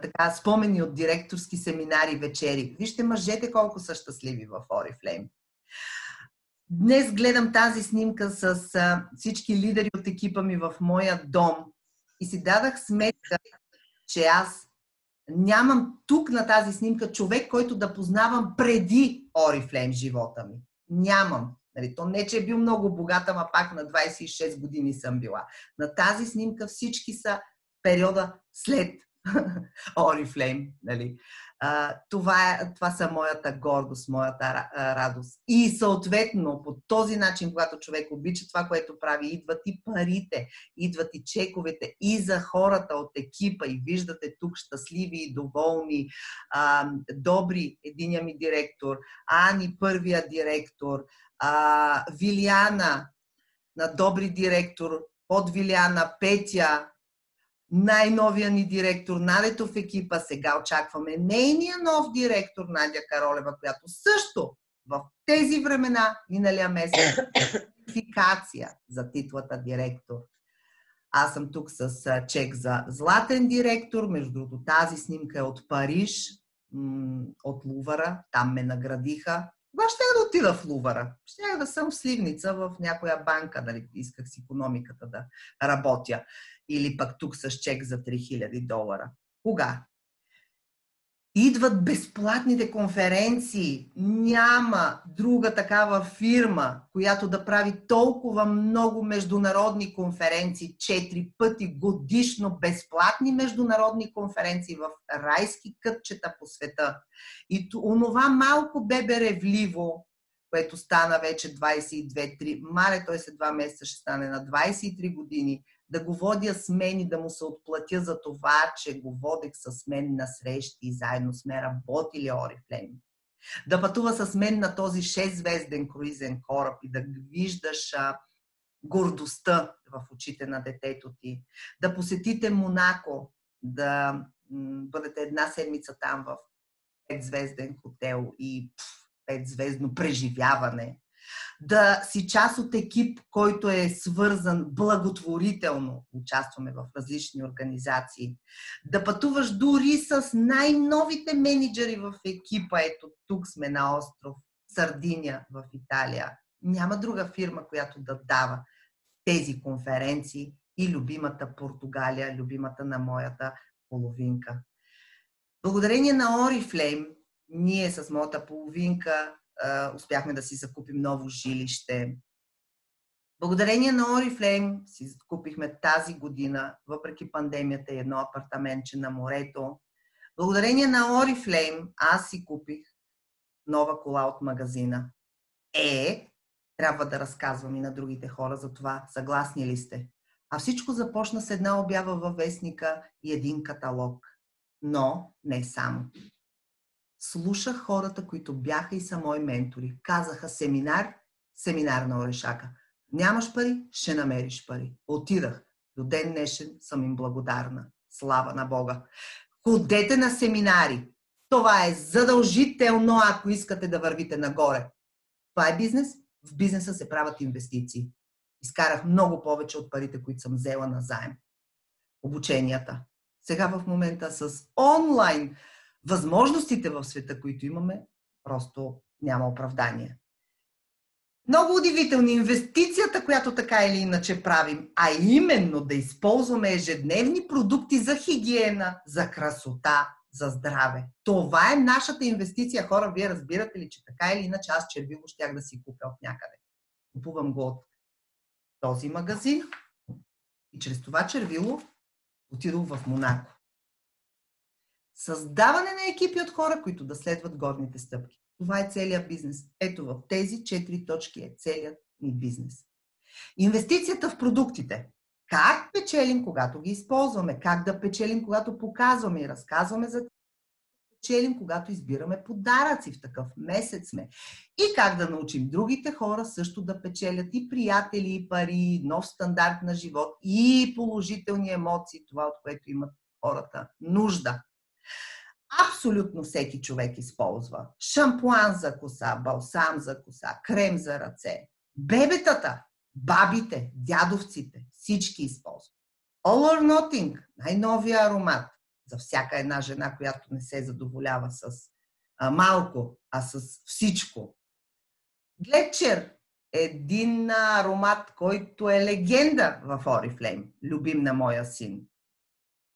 S1: така, спомени от директорски семинари, вечери. Вижте мъжете колко са щастливи в Oriflame. Днес гледам тази снимка с всички лидери от екипа ми в моя дом и си дадах сметка, че аз нямам тук на тази снимка човек, който да познавам преди Oriflame в живота ми. Нямам. Нали, то не, че е бил много богат, ама пак на 26 години съм била. На тази снимка всички са периода след Oriflame. Нали. Това са моята гордост, моята радост. И съответно, по този начин, когато човек обича това, което прави, идват и парите, идват и чековете, и за хората от екипа. И виждате тук щастливи и доволни, добри, единия ми директор, Ани, първия директор, Вилиана, на добри директор, под Вилиана, Петя, най-новия ни директор, Надето в екипа. Сега очакваме нейния нов директор, Надя Каролева, която също в тези времена, миналия месец, квалификация за титлата директор. Аз съм тук с чек за златен директор. Между другото, тази снимка е от Париж, от Лувъра. Там ме наградиха. Кога ще да отида в Лувъра? Ще да съм в Сливница в някоя банка, дали исках с икономиката да работя. Или пък тук с чек за $3000. Кога? Идват безплатните конференции. Няма друга такава фирма, която да прави толкова много международни конференции, 4 пъти годишно безплатни международни конференции в райски кътчета по света. И онова малко бебе ревливо, което стана вече 22-3, мале той след 2 месеца ще стане на 23 години, да го водя с мен и да му се отплатя за това, че го водех с мен на срещи и заедно сме работили Oriflame. Да пътува с мен на този 6-звезден круизен кораб и да виждаш гордостта в очите на детето ти. Да посетите Монако, да бъдете 1 седмица там в 5-звезден хотел и 5-звездно преживяване. Да си част от екип, който е свързан благотворително, участваме в различни организации. Да пътуваш дори с най-новите менеджери в екипа. Ето тук сме на остров Сардиния в Италия. Няма друга фирма, която да дава тези конференции и любимата Португалия, любимата на моята половинка. Благодарение на Oriflame, ние с моята половинка успяхме да си закупим ново жилище. Благодарение на Oriflame си закупихме тази година, въпреки пандемията, едно апартаментче на морето. Благодарение на Oriflame аз си купих нова кола от магазина. Трябва да разказвам и на другите хора за това. Съгласни ли сте? А всичко започна с една обява във вестника и един каталог. Но не само. Слушах хората, които бяха и са мои ментори. Казаха семинар на Орешака. Нямаш пари, ще намериш пари. Отидах. До ден днешен съм им благодарна. Слава на Бога. Ходете на семинари. Това е задължително, ако искате да вървите нагоре. Това е бизнес. В бизнеса се правят инвестиции. Изкарах много повече от парите, които съм взела на заем. Обученията. Сега в момента с онлайн възможностите в света, които имаме, просто няма оправдание. Много удивителни инвестицията, която така или иначе правим, а именно да използваме ежедневни продукти за хигиена, за красота, за здраве. Това е нашата инвестиция. Хора, вие разбирате ли, че така или иначе аз червило щях да си купя от някъде. Купувам го от този магазин и чрез това червило отидох в Монако. Създаване на екипи от хора, които да следват горните стъпки. Това е целият бизнес. Ето в тези 4 точки е целият ни бизнес. Инвестицията в продуктите. Как печелим, когато ги използваме? Как да печелим, когато показваме и разказваме за печелим, когато избираме подаръци, в такъв месец сме. И как да научим другите хора също да печелят и приятели, и пари, нов стандарт на живот, и положителни емоции, това от което имат хората нужда. Абсолютно всеки човек използва шампуан за коса, балсам за коса, крем за ръце. Бебетата, бабите, дядовците, всички използват. All or Nothing, най-новия аромат за всяка една жена, която не се задоволява с малко, а с всичко. Глетчер, един аромат, който е легенда в Oriflame, любим на моя син.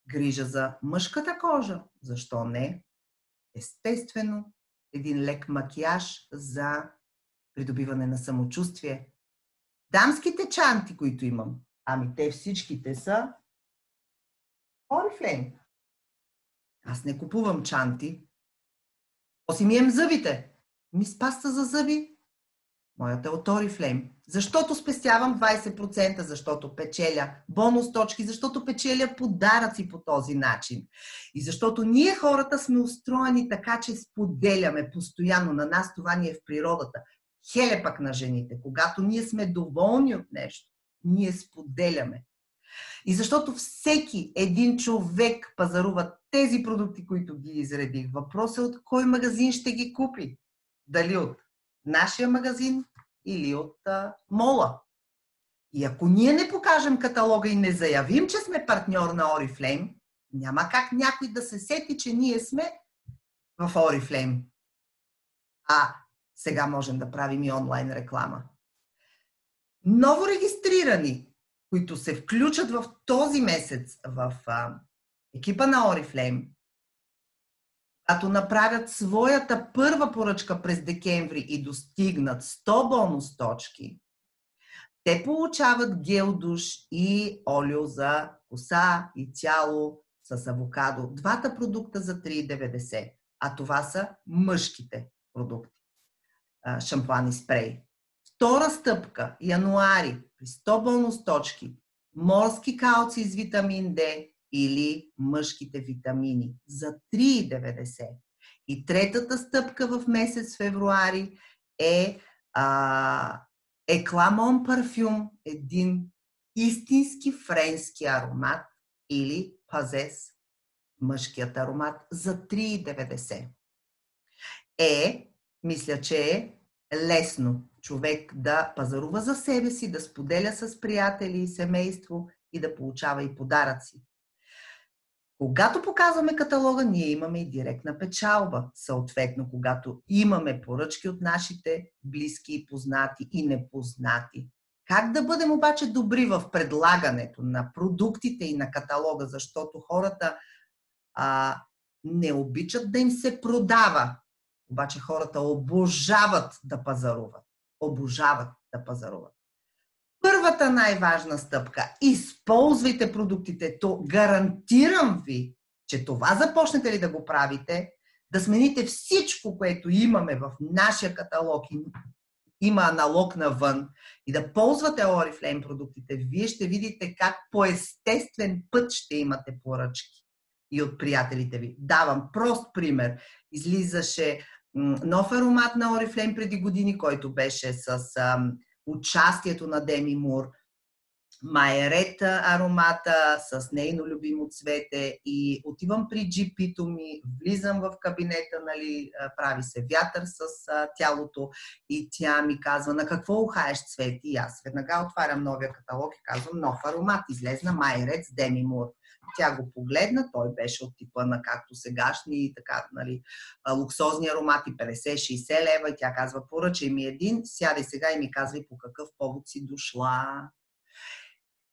S1: Грижа за мъжката кожа, защо не? Естествено, един лек макияж за придобиване на самочувствие. Дамските чанти, които имам, ами те всичките са Oriflame. Аз не купувам чанти. Си мием зъбите. С паста за зъби. Моята е от Oriflame. Защото спестявам 20%, защото печеля бонус точки, защото печеля подаръци по този начин. И защото ние хората сме устроени така, че споделяме постоянно. На нас това ни е в природата. Хеле пък на жените. Когато ние сме доволни от нещо, ние споделяме. И защото всеки един човек пазарува тези продукти, които ги изредих. Въпросът е от кой магазин ще ги купи. Дали от нашия магазин или от мола. И ако ние не покажем каталога и не заявим, че сме партньор на Oriflame, няма как някой да се сети, че ние сме в Oriflame. А Сега можем да правим и онлайн реклама. Ново регистрирани, които се включат в този месец в екипа на Oriflame, когато направят своята първа поръчка през декември и достигнат 100 бонус точки, те получават гел душ и олио за коса и тяло с авокадо. Двата продукта за 3,90, а това са мъжките продукти. Шампуан и спрей. Втора стъпка, януари, при 100 бонус точки, морски калци с витамин D или мъжките витамини за 3,90. И третата стъпка в месец февруари е Екламон парфюм, един истински френски аромат или пазес, мъжкият аромат за 3,90. Мисля, че е лесно човек да пазарува за себе си, да споделя с приятели и семейство и да получава и подаръци. Когато показваме каталога, ние имаме и директна печалба. Съответно, когато имаме поръчки от нашите близки и познати и непознати. Как да бъдем обаче добри в предлагането на продуктите и на каталога, защото хората не обичат да им се продава. Обаче хората обожават да пазаруват. Обожават да пазаруват. Първата най-важна стъпка. Използвайте продуктите. То гарантирам ви, че това започнете ли да го правите, да смените всичко, което имаме в нашия каталог, има аналог навън, и да ползвате Oriflame продуктите, вие ще видите как по естествен път ще имате поръчки и от приятелите ви. Давам прост пример. Излизаше нов аромат на Oriflame преди години, който беше с участието на Деми Мур. Майерет аромата с нейно любимо цвете и отивам при GP-то ми, влизам в кабинета, нали, прави се вятър с тялото и тя ми казва: на какво ухаеш цвети? И аз веднага отварям новия каталог и казвам: нов аромат, излезна Майерет с Деми Мур. Тя го погледна, той беше от типа на както сегашни, така, нали, луксозни аромати, 50-60 лева, и тя казва: поръчай ми един, сядай сега и ми казвай по какъв повод си дошла.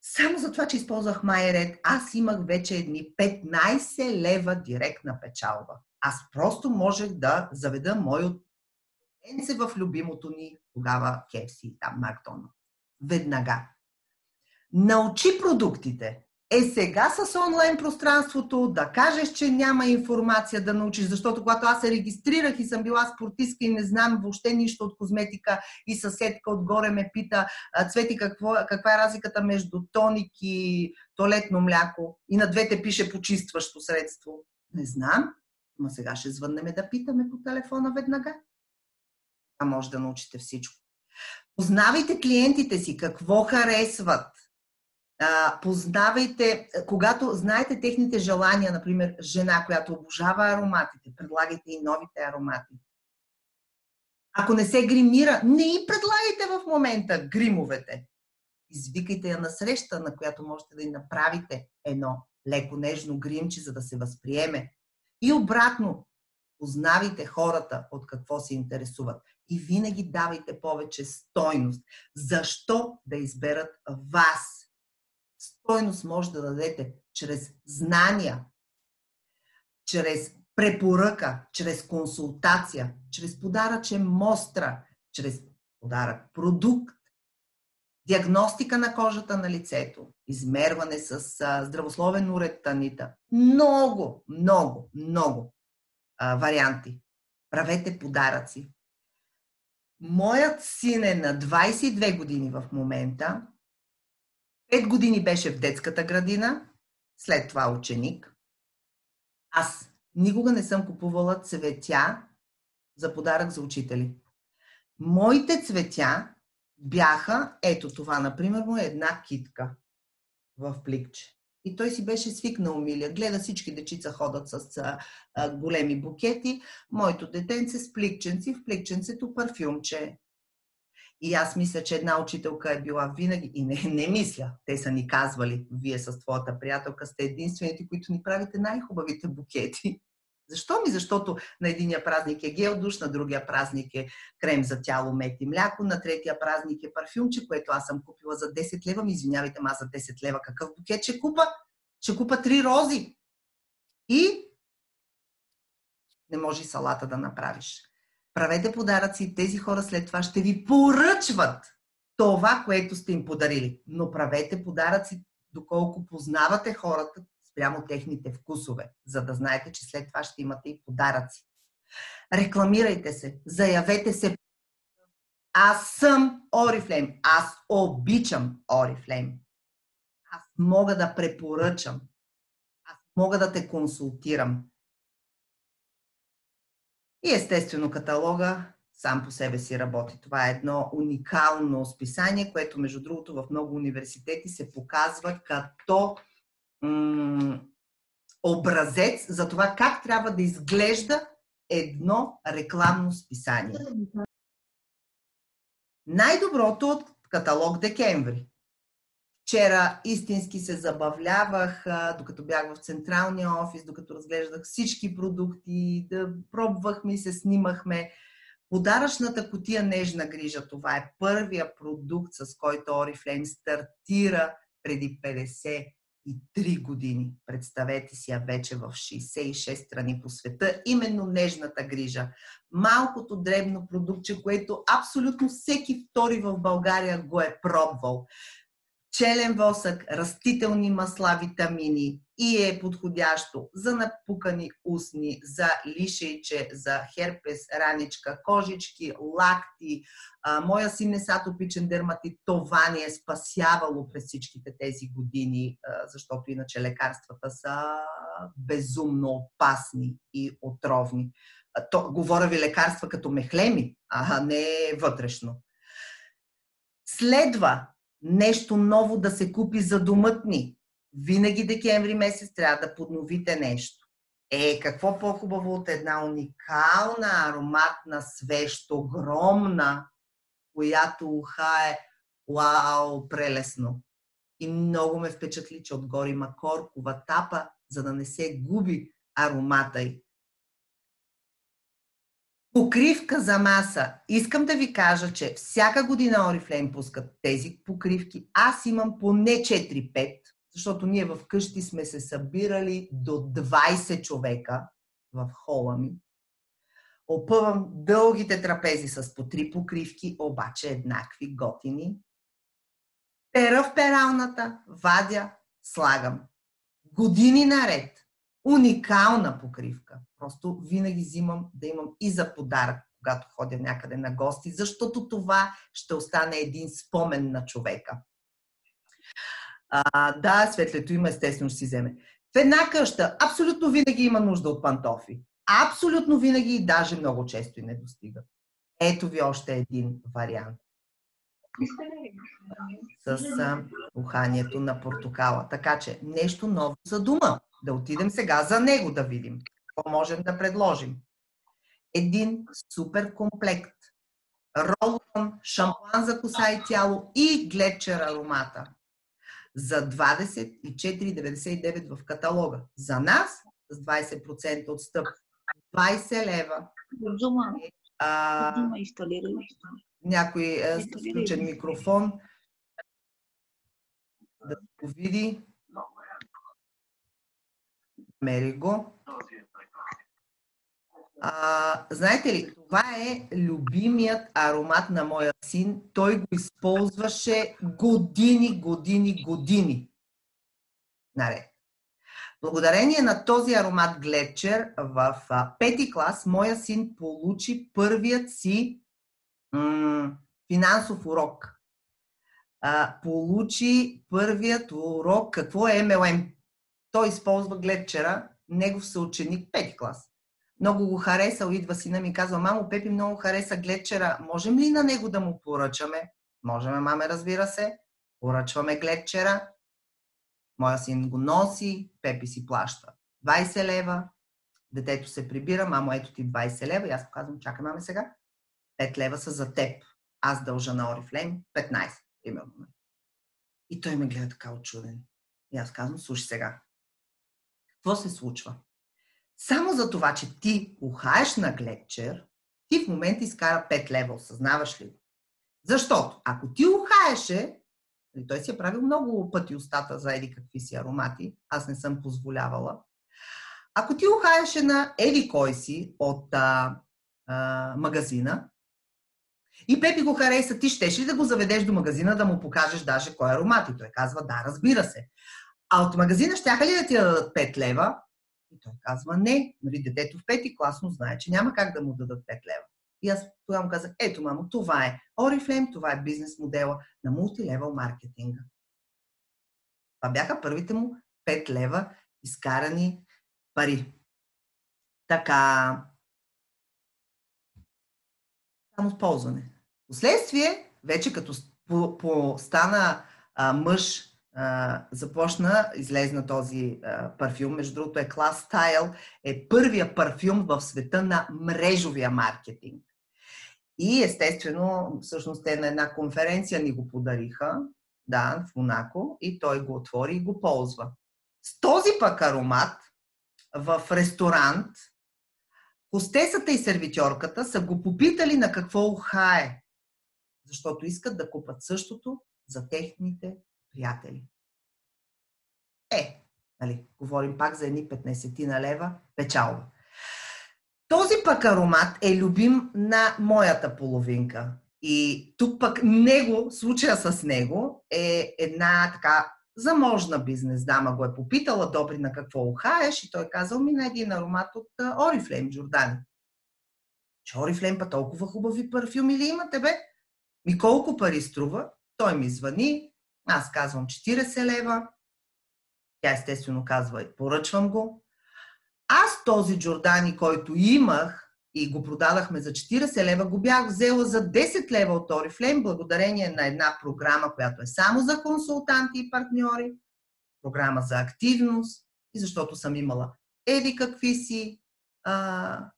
S1: Само за това, че използвах Майерет, аз имах вече едни 15 лева директна печалба. Аз просто можех да заведа моят денце в любимото ни тогава KFC, там Макдоналдс. Веднага. Научи продуктите. Сега с онлайн пространството да кажеш, че няма информация да научиш, защото когато аз се регистрирах и съм била спортистка и не знам въобще нищо от козметика и съседка отгоре ме пита: Цвети, каква е разликата между тоник и туалетно мляко? И на двете пише почистващо средство. Не знам, но сега ще звъннем да питаме по телефона веднага. А може да научите всичко. Познавайте клиентите си, какво харесват. Познавайте, когато знаете техните желания, например, жена, която обожава ароматите, предлагайте и новите аромати. Ако не се гримира, не и предлагайте в момента гримовете. Извикайте я на среща, на която можете да й направите едно леко нежно гримче, за да се възприеме. И обратно, познавайте хората от какво се интересуват. И винаги давайте повече стойност. Защо да изберат вас? Стойност може да дадете чрез знания, чрез препоръка, чрез консултация, чрез подаръчен мостра, чрез подарък продукт, диагностика на кожата на лицето, измерване с здравословен уред танита. Много варианти. Правете подаръци. Моят син е на 22 години в момента. 5 години беше в детската градина, след това ученик. Аз никога не съм купувала цветя за подарък за учители. Моите цветя бяха, ето това, например, му е една китка в пликче. И той си беше свикнал, миля. Гледа всички дечица ходят с големи букети. Моето детенце с пликченци, в пликченцето парфюмче. И аз мисля, че една учителка е била винаги, и не мисля, те са ни казвали: вие с твоята приятелка сте единствените, които ни правите най-хубавите букети. Защо ми? Защото на единия празник е гел душ, на другия празник е крем за тяло, мед и мляко, на третия празник е парфюмче, което аз съм купила за 10 лева. Ми извинявайте, ма за 10 лева какъв букет ще купа? Ще купа 3 рози. И не може и салата да направиш. Правете подаръци и тези хора след това ще ви поръчват това, което сте им подарили. Но правете подаръци, доколко познавате хората спрямо техните вкусове, за да знаете, че след това ще имате и подаръци. Рекламирайте се, заявете се. Аз съм Oriflame, аз обичам Oriflame. Аз мога да препоръчам, аз мога да те консултирам. И естествено каталога сам по себе си работи. Това е едно уникално списание, което между другото в много университети се показва като образец за това как трябва да изглежда едно рекламно списание. Най-доброто от каталог Декември. Вчера истински се забавлявах, докато бях в централния офис, докато разглеждах всички продукти, да пробвахме и се снимахме. Подаръчната кутия Нежна грижа, това е първия продукт, с който Oriflame стартира преди 53 години. Представете си я вече в 66 страни по света. Именно Нежната грижа. Малкото дребно продуктче, което абсолютно всеки втори в България го е пробвал. Пчелен восък, растителни масла, витамини и е подходящо за напукани устни, за лишейче, за херпес, раничка, кожички, лакти. Моя син е с атопичен дерматит. Това ни е спасявало през всичките тези години, защото иначе лекарствата са безумно опасни и отровни. Говоря ви лекарства като мехлеми, а не вътрешно. Следва нещо ново да се купи за домът ни. Винаги декември месец трябва да подновите нещо. Какво по-хубаво от една уникална, ароматна свещ, огромна, която ухае, вау, прелесно. И много ме впечатли, че отгоре има коркова тапа, за да не се губи аромата й. Покривка за маса. Искам да ви кажа, че всяка година Oriflame пускат тези покривки. Аз имам поне 4-5, защото ние в къщи сме се събирали до 20 човека в хола ми. Опъвам дългите трапези с по 3 покривки, обаче еднакви, готини. Пера в пералната, вадя, слагам. Години наред. Уникална покривка. Просто винаги взимам да имам и за подарък, когато ходя някъде на гости, защото това ще остане един спомен на човека. Да, светлето има, естествено ще си вземе. В една къща абсолютно винаги има нужда от пантофи. Абсолютно винаги и даже много често и не достигат. Ето ви още един вариант. С уханието на портокала. Така че нещо ново за дома. Да отидем сега за него да видим. Какво можем да предложим? Един супер комплект. Ролон, шампуан за коса и тяло и гледчер аромата. За 24,99 в каталога. За нас с 20% отстъп. 20 лева. Някой включен микрофон да го види. Мери го. Знаете ли, това е любимият аромат на моя син. Той го използваше години наред. Благодарение на този аромат Глетчер в 5-ти клас моя син получи първият си финансов урок. Получи първият урок какво е MLM. Той използва Глетчера, негов съученик 5-ти клас. Много го харесал, идва сина ми и казва: мамо, Пепи много хареса Глетчера, можем ли на него да му поръчаме? Можем, маме, разбира се. Поръчваме Глетчера. Моя син го носи, Пепи си плаща 20 лева. Детето се прибира: мамо, ето ти 20 лева. И аз му казвам: чакай, маме, сега. 5 лева са за теб. Аз дължа на Oriflame 15, примерно. И той ме гледа така очуден. И аз казвам: слушай сега. Какво се случва? Само за това, че ти ухаеш на гледчер, ти в момента изкара 5 лева, осъзнаваш ли? Защото ако ти ухаеше, той си е правил много пъти устата за еди какви си аромати, аз не съм позволявала. Ако ти ухаеше на еди кой си от магазина и Пепи го хареса, ти щеш ли да го заведеш до магазина да му покажеш даже кой аромат? И той казва, да, разбира се. А от магазина щяха ли да ти дадат 5 лева? И той казва, не. Нали, детето в 5-ти класно знае, че няма как да му дадат 5 лева. И аз тогава му казах, ето, мамо, това е Oriflame, това е бизнес модела на мултилевел маркетинга. Това бяха първите му 5 лева изкарани пари. Така. Само с ползване. Последствие, вече като стана мъж, започна, излезна този парфюм. Между другото е Class Style, е първия парфюм в света на мрежовия маркетинг. И естествено, всъщност те на една конференция ни го подариха, да, в Монако, и той го отвори и го ползва. С този пък аромат в ресторант хостесата и сервитьорката са го попитали на какво ухае, защото искат да купат същото за техните приятели. Нали, говорим пак за едни 15 лева печалба. Този пък аромат е любим на моята половинка. И тук пък случая с него е една така заможна бизнес дама го е попитала, Добри, на какво ухаеш? И той казал ми на един аромат от Oriflame, Джордани. Че Oriflame па толкова хубави парфюми ли имате, бе? Ми колко пари струва? Той ми звъни, аз казвам 40 лева. Тя естествено казва, поръчвам го. Аз този Джордани, който имах и го продадахме за 40 лева, го бях взела за 10 лева от Oriflame, благодарение на една програма, която е само за консултанти и партньори, програма за активност, и защото съм имала еди какви си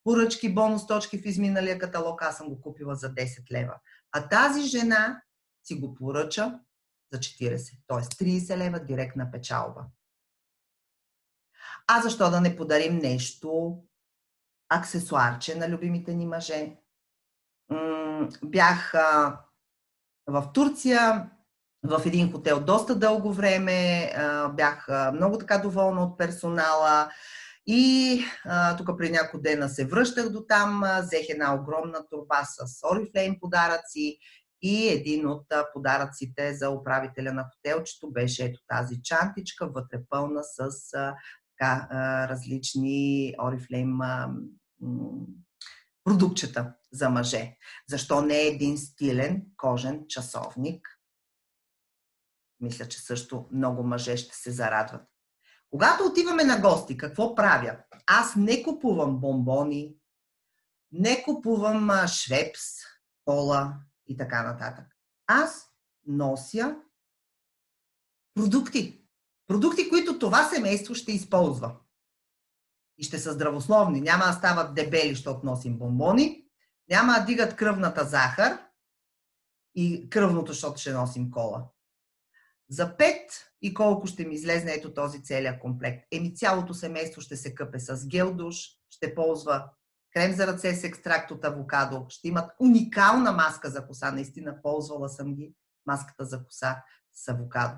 S1: поръчки, бонус точки в изминалия каталог, аз съм го купила за 10 лева. А тази жена си го поръча за 40, т.е. 30 лева директна печалба. А защо да не подарим нещо, аксесуарче на любимите ни мъже? Бях в Турция, в един хотел доста дълго време, бях много така доволна от персонала и тук при няколко дена се връщах до там, взех една огромна торба с Oriflame подаръци и един от подаръците за управителя на хотелчето беше ето тази чантичка, вътре пълна с различни Oriflame продуктчета за мъже. Защо не е един стилен кожен часовник? Мисля, че също много мъже ще се зарадват. Когато отиваме на гости, какво правя? Аз не купувам бомбони, не купувам швепс, кола и така нататък. Аз нося продукти. Продукти, които това семейство ще използва. И ще са здравословни. Няма да стават дебели, защото носим бомбони. Няма да дигат кръвната захар и кръвното, защото ще носим кола. За 5 и колко ще ми излезне ето този целият комплект? Цялото семейство ще се къпе с гел душ, ще ползва крем за ръце с екстракт от авокадо, ще имат уникална маска за коса. Наистина ползвала съм ги, маската за коса с авокадо.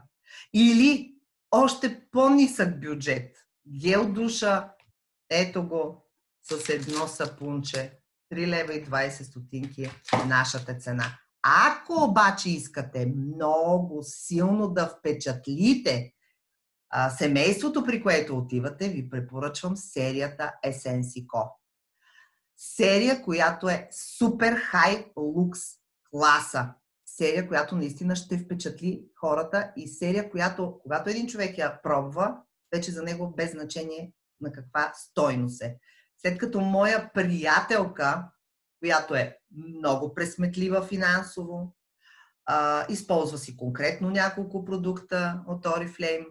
S1: Или още по-нисък бюджет. Гел душа, ето го, с едно сапунче. 3 лева и 20 стотинки е нашата цена. Ако обаче искате много силно да впечатлите семейството, при което отивате, ви препоръчвам серията Essence Co. Серия, която е супер хай лукс класа. Серия, която наистина ще впечатли хората и серия, която, когато един човек я пробва, вече за него без значение на каква стойност е. След като моя приятелка, която е много пресметлива финансово, използва си конкретно няколко продукта от Oriflame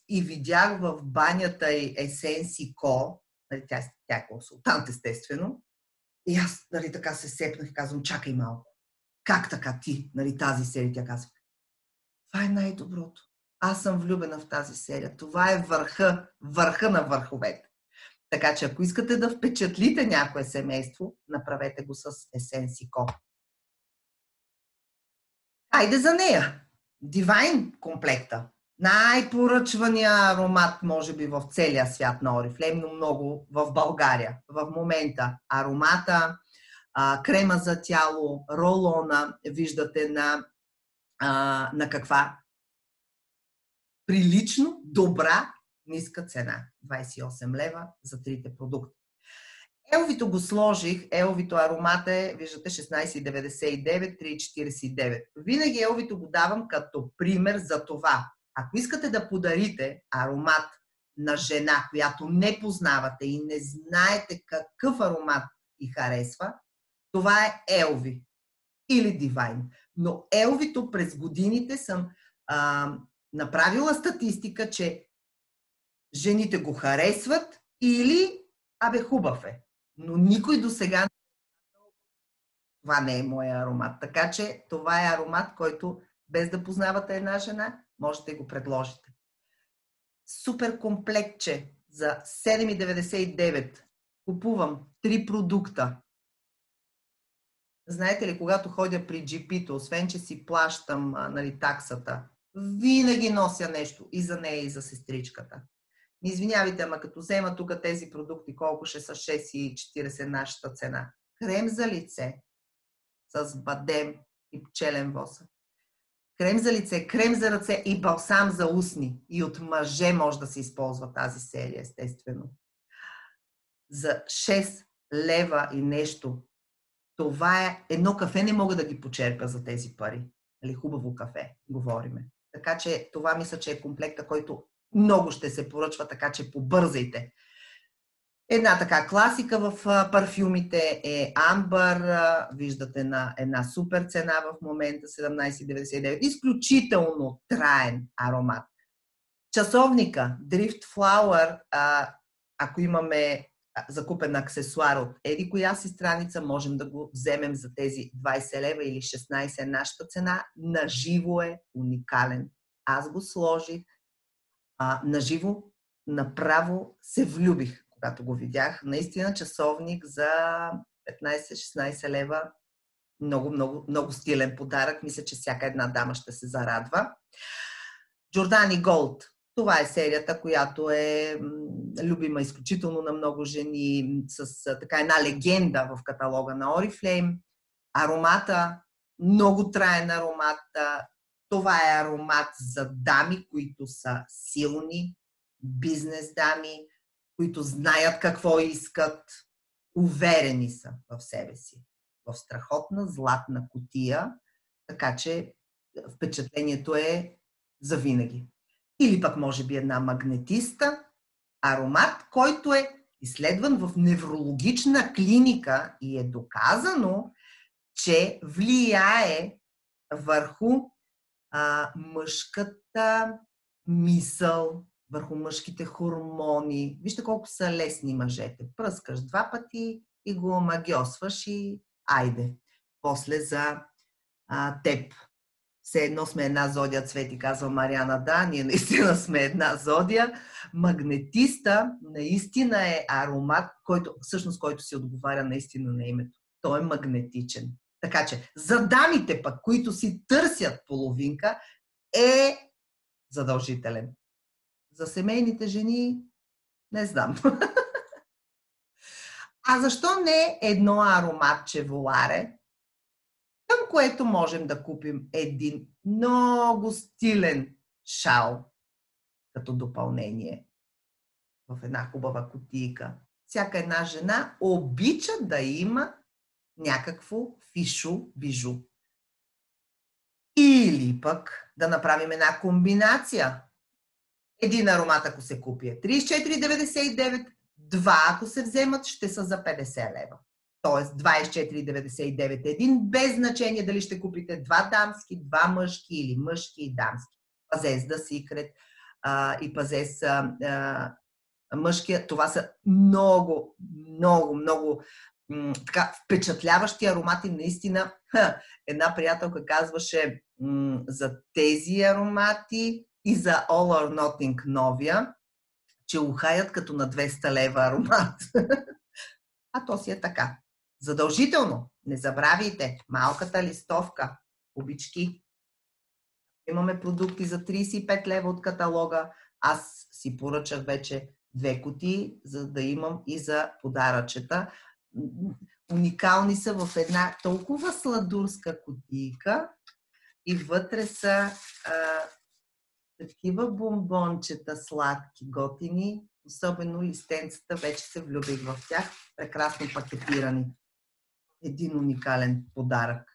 S1: и видях в банята й Essence Co, нали, тя е консултант естествено, и аз нали, така се сепнах и казвам, чакай малко. Как така ти, нали, тази серия, тя казва. Това е най-доброто. Аз съм влюбена в тази серия. Това е върха на върховете. Така че ако искате да впечатлите някое семейство, направете го с Essence&Co. Айде за нея! Divine комплекта. Най-поръчвания аромат, може би, в целия свят на Oriflame, но много в България. В момента аромата, крема за тяло, ролона, виждате на каква прилично, добра, ниска цена. 28 лева за трите продукта. Елвито го сложих, елвито аромат е, виждате, 16,99, 3,49. Винаги елвито го давам като пример за това. Ако искате да подарите аромат на жена, която не познавате и не знаете какъв аромат й харесва, това е Елви или Divine. Но елвито през годините съм направила статистика, че жените го харесват или хубав е. Но никой до сега това не е моя аромат. Така че това е аромат, който без да познавате една жена, можете да го предложите. Супер комплектче за 7,99. Купувам 3 продукта. Знаете ли, когато ходя при GP-то, освен че си плащам таксата, винаги нося нещо и за нея, и за сестричката. Извинявайте, ама като взема тук тези продукти, колко ще са 6,40 нашата цена. Крем за лице с бадем и пчелен восък. Крем за лице, крем за ръце и балсам за устни. И от мъже може да се използва тази серия, естествено. За 6 лева и нещо. Това е едно кафе, не мога да ги почерпя за тези пари. Хубаво кафе, говориме. Така че това мисля, че е комплекта, който много ще се поръчва, така че побързайте. Една така класика в парфюмите е Амбър. Виждате на една супер цена в момента, 17,99. Изключително траен аромат. Часовника Drift Flower, ако имаме закупен аксесуар от еди коя си страница, можем да го вземем за тези 20 лева или 16 нашата цена. Наживо е уникален. Аз го сложих. Наживо направо се влюбих, когато го видях. Наистина часовник за 15-16 лева. Много, много, много стилен подарък. Мисля, че всяка една дама ще се зарадва. Giordani Gold. Това е серията, която е любима изключително на много жени, с така една легенда в каталога на Oriflame. Аромата, много траен аромат. Това е аромат за дами, които са силни, бизнес дами, които знаят какво искат, уверени са в себе си. В страхотна златна кутия, така че впечатлението е завинаги. Или пък може би една магнетиста, аромат, който е изследван в неврологична клиника и е доказано, че влияе върху мъжката мисъл, върху мъжките хормони. Вижте колко са лесни мъжете. Пръскаш 2 пъти и го омагьосваш и айде. После за теб. Все едно сме една зодия, Цвети, казва Мариана. Да, ние наистина сме една зодия. Магнетиста наистина е аромат, който си отговаря наистина на името. Той е магнетичен. Така че, за дамите пък, които си търсят половинка, е задължителен. За семейните жени, не знам. А защо не едно ароматче Воларе, към което можем да купим един много стилен шал като допълнение в една хубава кутийка. Всяка една жена обича да има някакво фишо-бижу. Или пък да направим една комбинация. Един аромат, ако се купи е 34,99, 2, ако се вземат, ще са за 50 лева. Тоест 24,99 един, без значение дали ще купите 2 дамски, 2 мъжки или мъжки и дамски. Пазес да Secret и пазес мъжкия. Това са много, много, много така впечатляващи аромати. Наистина, една приятелка казваше за тези аромати и за All or Nothing новия, че ухаят като на 200 лева аромат. А то си е така. Задължително, не забравяйте, малката листовка, обички. Имаме продукти за 35 лева от каталога. Аз си поръчах вече 2 кутии, за да имам и за подаръчета. Уникални са в една толкова сладурска кутийка и вътре са такива бомбончета сладки, готини. Особено листенцата, вече се влюбих в тях. Прекрасно пакетирани. Един уникален подарък.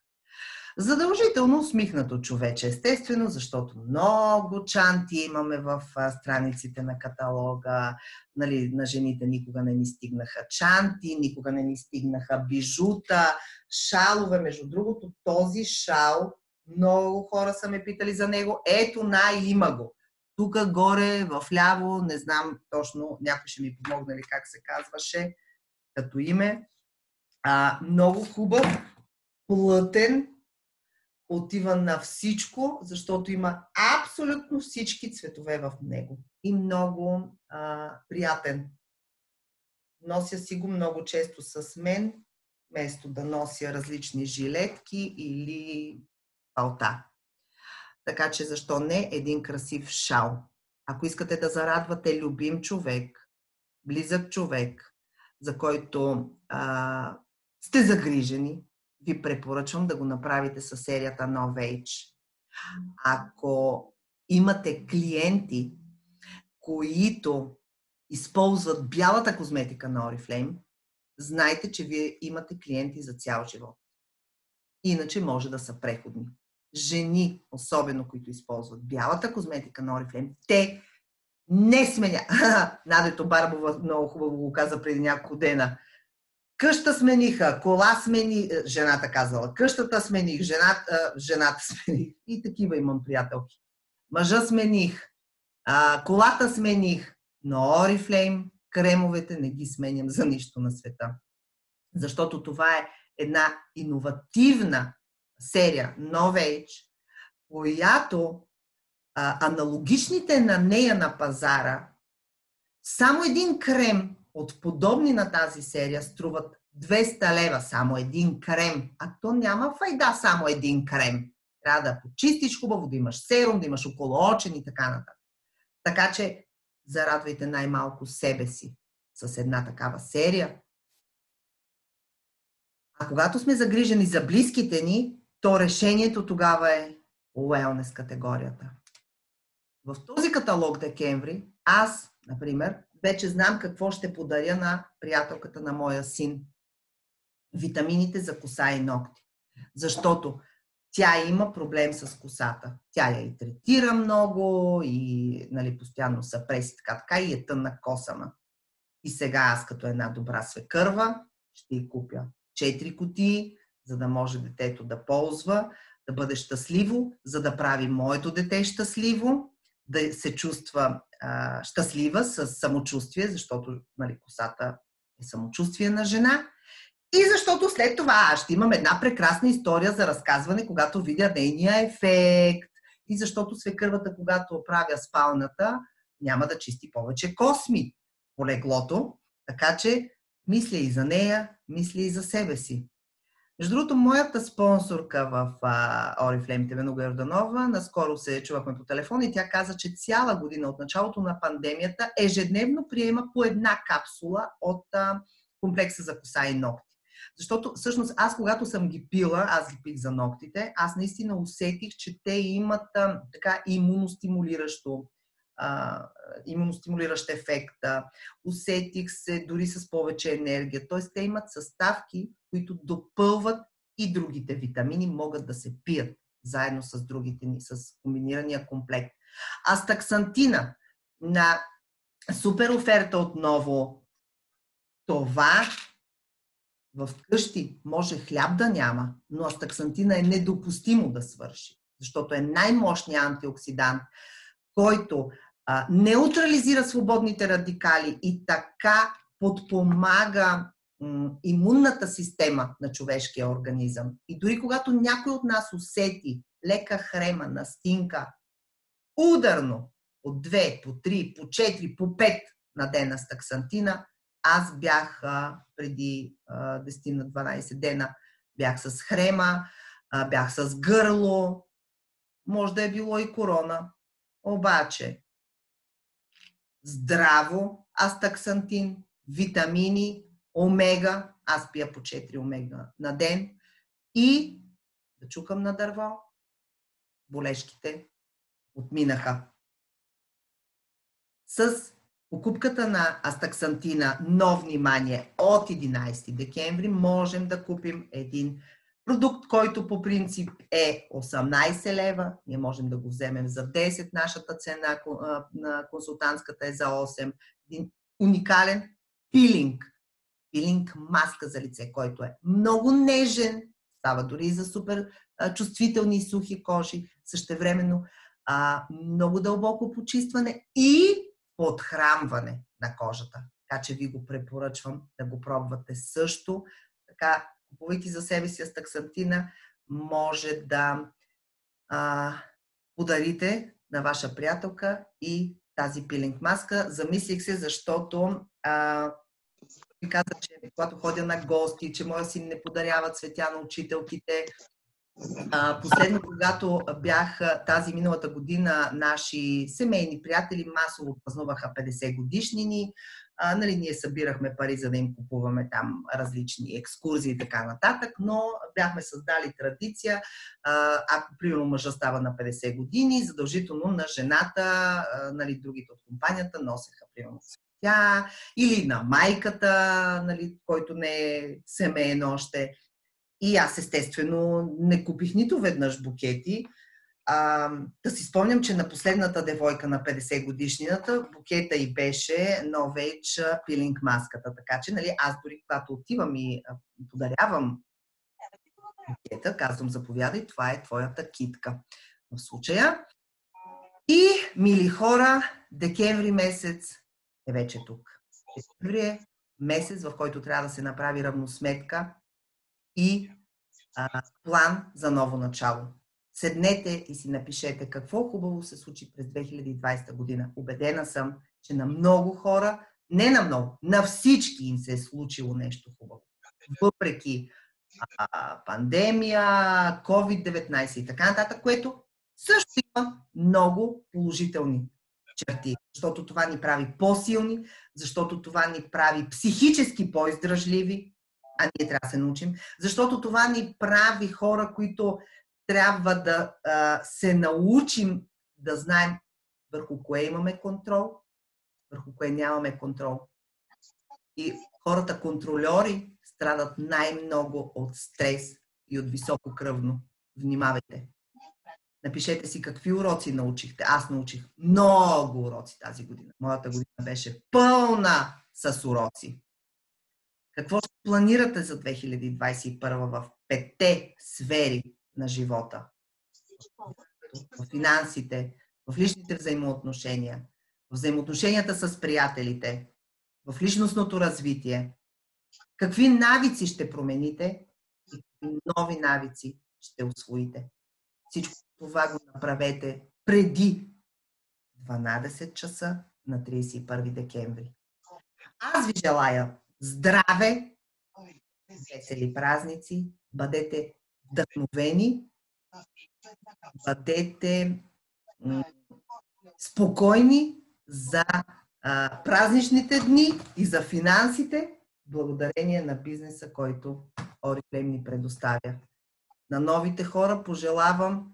S1: Задължително усмихнато човече, естествено, защото много чанти имаме в страниците на каталога. Нали, на жените никога не ни стигнаха чанти, никога не ни стигнаха бижута, шалове. Между другото, този шал, много хора са ме питали за него. Ето, има го. Тук горе, в ляво, не знам точно, някой ще ми помогне ли как се казваше като име. Много хубав, плътен, отива на всичко, защото има абсолютно всички цветове в него. И много приятен. Нося си го много често с мен, вместо да нося различни жилетки или палта. Така че защо не един красив шал. Ако искате да зарадвате любим човек, близък човек, за който сте загрижени, ви препоръчвам да го направите със серията No Age. Ако имате клиенти, които използват бялата козметика на Oriflame, знайте, че вие имате клиенти за цял живот. Иначе може да са преходни. Жени, особено които използват бялата козметика на Oriflame, те не сменят. Надето Барбова много хубаво го каза преди няколко дена. Къща смениха, кола смени, жената казала, къщата смених, жената смених. И такива имам приятелки. Мъжа смених, колата смених, но Oriflame, кремовете не ги сменям за нищо на света. Защото това е една иновативна серия No Age, която аналогичните на нея на пазара, само един крем от подобни на тази серия струват 200 лева, само един крем. А то няма файда само един крем. Трябва да почистиш хубаво, да имаш серум, да имаш околоочен и така нататък. Така че зарадвайте най-малко себе си с една такава серия. А когато сме загрижени за близките ни, то решението тогава е wellness категорията. В този каталог декември аз, например, вече знам какво ще подаря на приятелката на моя син. Витамините за коса и ногти. Защото тя има проблем с косата. Тя я и третира много и постоянно се преси така и е тънна косана. И сега аз като една добра свекърва ще й купя 4 кутии, за да може детето да ползва, да бъде щастливо, за да прави моето дете щастливо, да се чувства щастлива с самочувствие, защото косата е самочувствие на жена. И защото след това аз ще имам една прекрасна история за разказване, когато видя нейния ефект. И защото свекървата, когато правя спалната, няма да чисти повече косми по леглото. Така че мисля и за нея, мисля и за себе си. Между другото, моята спонсорка в Oriflame, Теменуга Йорданова, наскоро се чувахме по телефон и тя каза, че цяла година от началото на пандемията ежедневно приема по една капсула от комплекса за коса и ногти. Защото всъщност аз, когато съм ги пила, аз ги пих за ногтите, аз наистина усетих, че те имат така имуностимулиращ ефект. Усетих се дори с повече енергия. Т.е. те имат съставки, които допълват и другите витамини, могат да се пият заедно с другите ни, с комбинирания комплект. Астаксантина на супер оферта отново. Това в къщи може хляб да няма, но астаксантина е недопустимо да свърши, защото е най-мощният антиоксидант, който неутрализира свободните радикали и така подпомага имунната система на човешкия организъм. И дори когато някой от нас усети лека хрема, настинка, ударно, от 2, по 3, по 4, по 5 на ден на Астаксантина. Аз бях преди 10 на 12 дена, бях с хрема, бях с гърло, може да е било и корона. Обаче, здраво астаксантин, витамини, омега, аз пия по 4 омега на ден и да чукам на дърво, болешките отминаха. С покупката на астаксантина, но внимание, от 11 декември можем да купим един продукт, който по принцип е 18 лева. Ние можем да го вземем за 10. Нашата цена на консултантската е за 8. Един уникален пилинг. Пилинг маска за лице, който е много нежен. Става дори и за супер чувствителни и сухи кожи. Същевременно много дълбоко почистване и подхранване на кожата. Така че ви го препоръчвам да го пробвате също. Така, купувайки за себе си астаксантина, може да подарите на ваша приятелка и тази пилинг маска. Замислих се, защото ви казах, че когато ходя на гости, че моя син не подарява цветя на учителките. Последно, когато бях тази миналата година, наши семейни приятели масово празнуваха 50 годишнини. Ние събирахме пари, за да им купуваме там различни екскурзии и така нататък, но бяхме създали традиция, ако примерно мъжа става на 50 години, задължително на жената, другите от компанията носеха примерно цветя, или на майката, който не е семейен още. И аз естествено не купих нито веднъж букети. Да си спомням, че на последната девойка на 50 годишнината букета й беше No Age пилинг маската. Така че аз дори когато отивам и подарявам букета, казвам заповядай, това е твоята китка. В случая. И, мили хора, декември месец е вече тук. Декември е месец, в който трябва да се направи равносметка и план за ново начало. Седнете и си напишете какво хубаво се случи през 2020 година. Убедена съм, че на много хора, не на много, на всички им се е случило нещо хубаво. Въпреки пандемия, COVID-19 и така нататък, което също има много положителни черти. Защото това ни прави по-силни, защото това ни прави психически по-издръжливи, а ние трябва да се научим, защото това ни прави хора, които трябва да се научим да знаем върху кое имаме контрол, върху кое нямаме контрол. И хората контрольори страдат най-много от стрес и от високо кръвно. Внимавайте! Напишете си какви уроци научихте. Аз научих много уроци тази година. Моята година беше пълна с уроци. Какво ще планирате за 2021 в 5 сфери на живота? В финансите, в личните взаимоотношения, в взаимоотношенията с приятелите, в личностното развитие. Какви навици ще промените и какви нови навици ще усвоите? Всичко това го направете преди 12 часа на 31 декември. Аз ви желая здраве, весели празници, бъдете вдъхновени, бъдете спокойни за празничните дни и за финансите, благодарение на бизнеса, който Oriflame ни предоставя. На новите хора пожелавам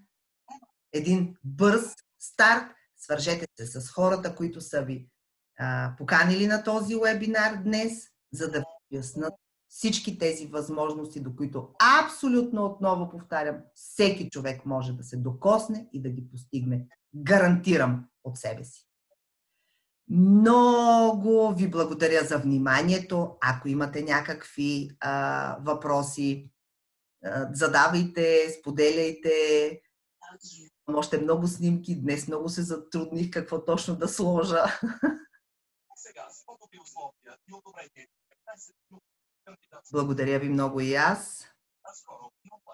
S1: един бърз старт. Свържете се с хората, които са ви поканили на този вебинар днес, за да ви обяснат всички тези възможности, до които абсолютно, отново повтарям, всеки човек може да се докосне и да ги постигне. Гарантирам от себе си. Много ви благодаря за вниманието. Ако имате някакви въпроси, задавайте, споделяйте. Още много снимки. Днес много се затрудних какво точно да сложа. Благодаря ви много и аз.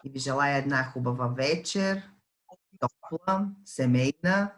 S1: И ви желая една хубава вечер. Топла, семейна.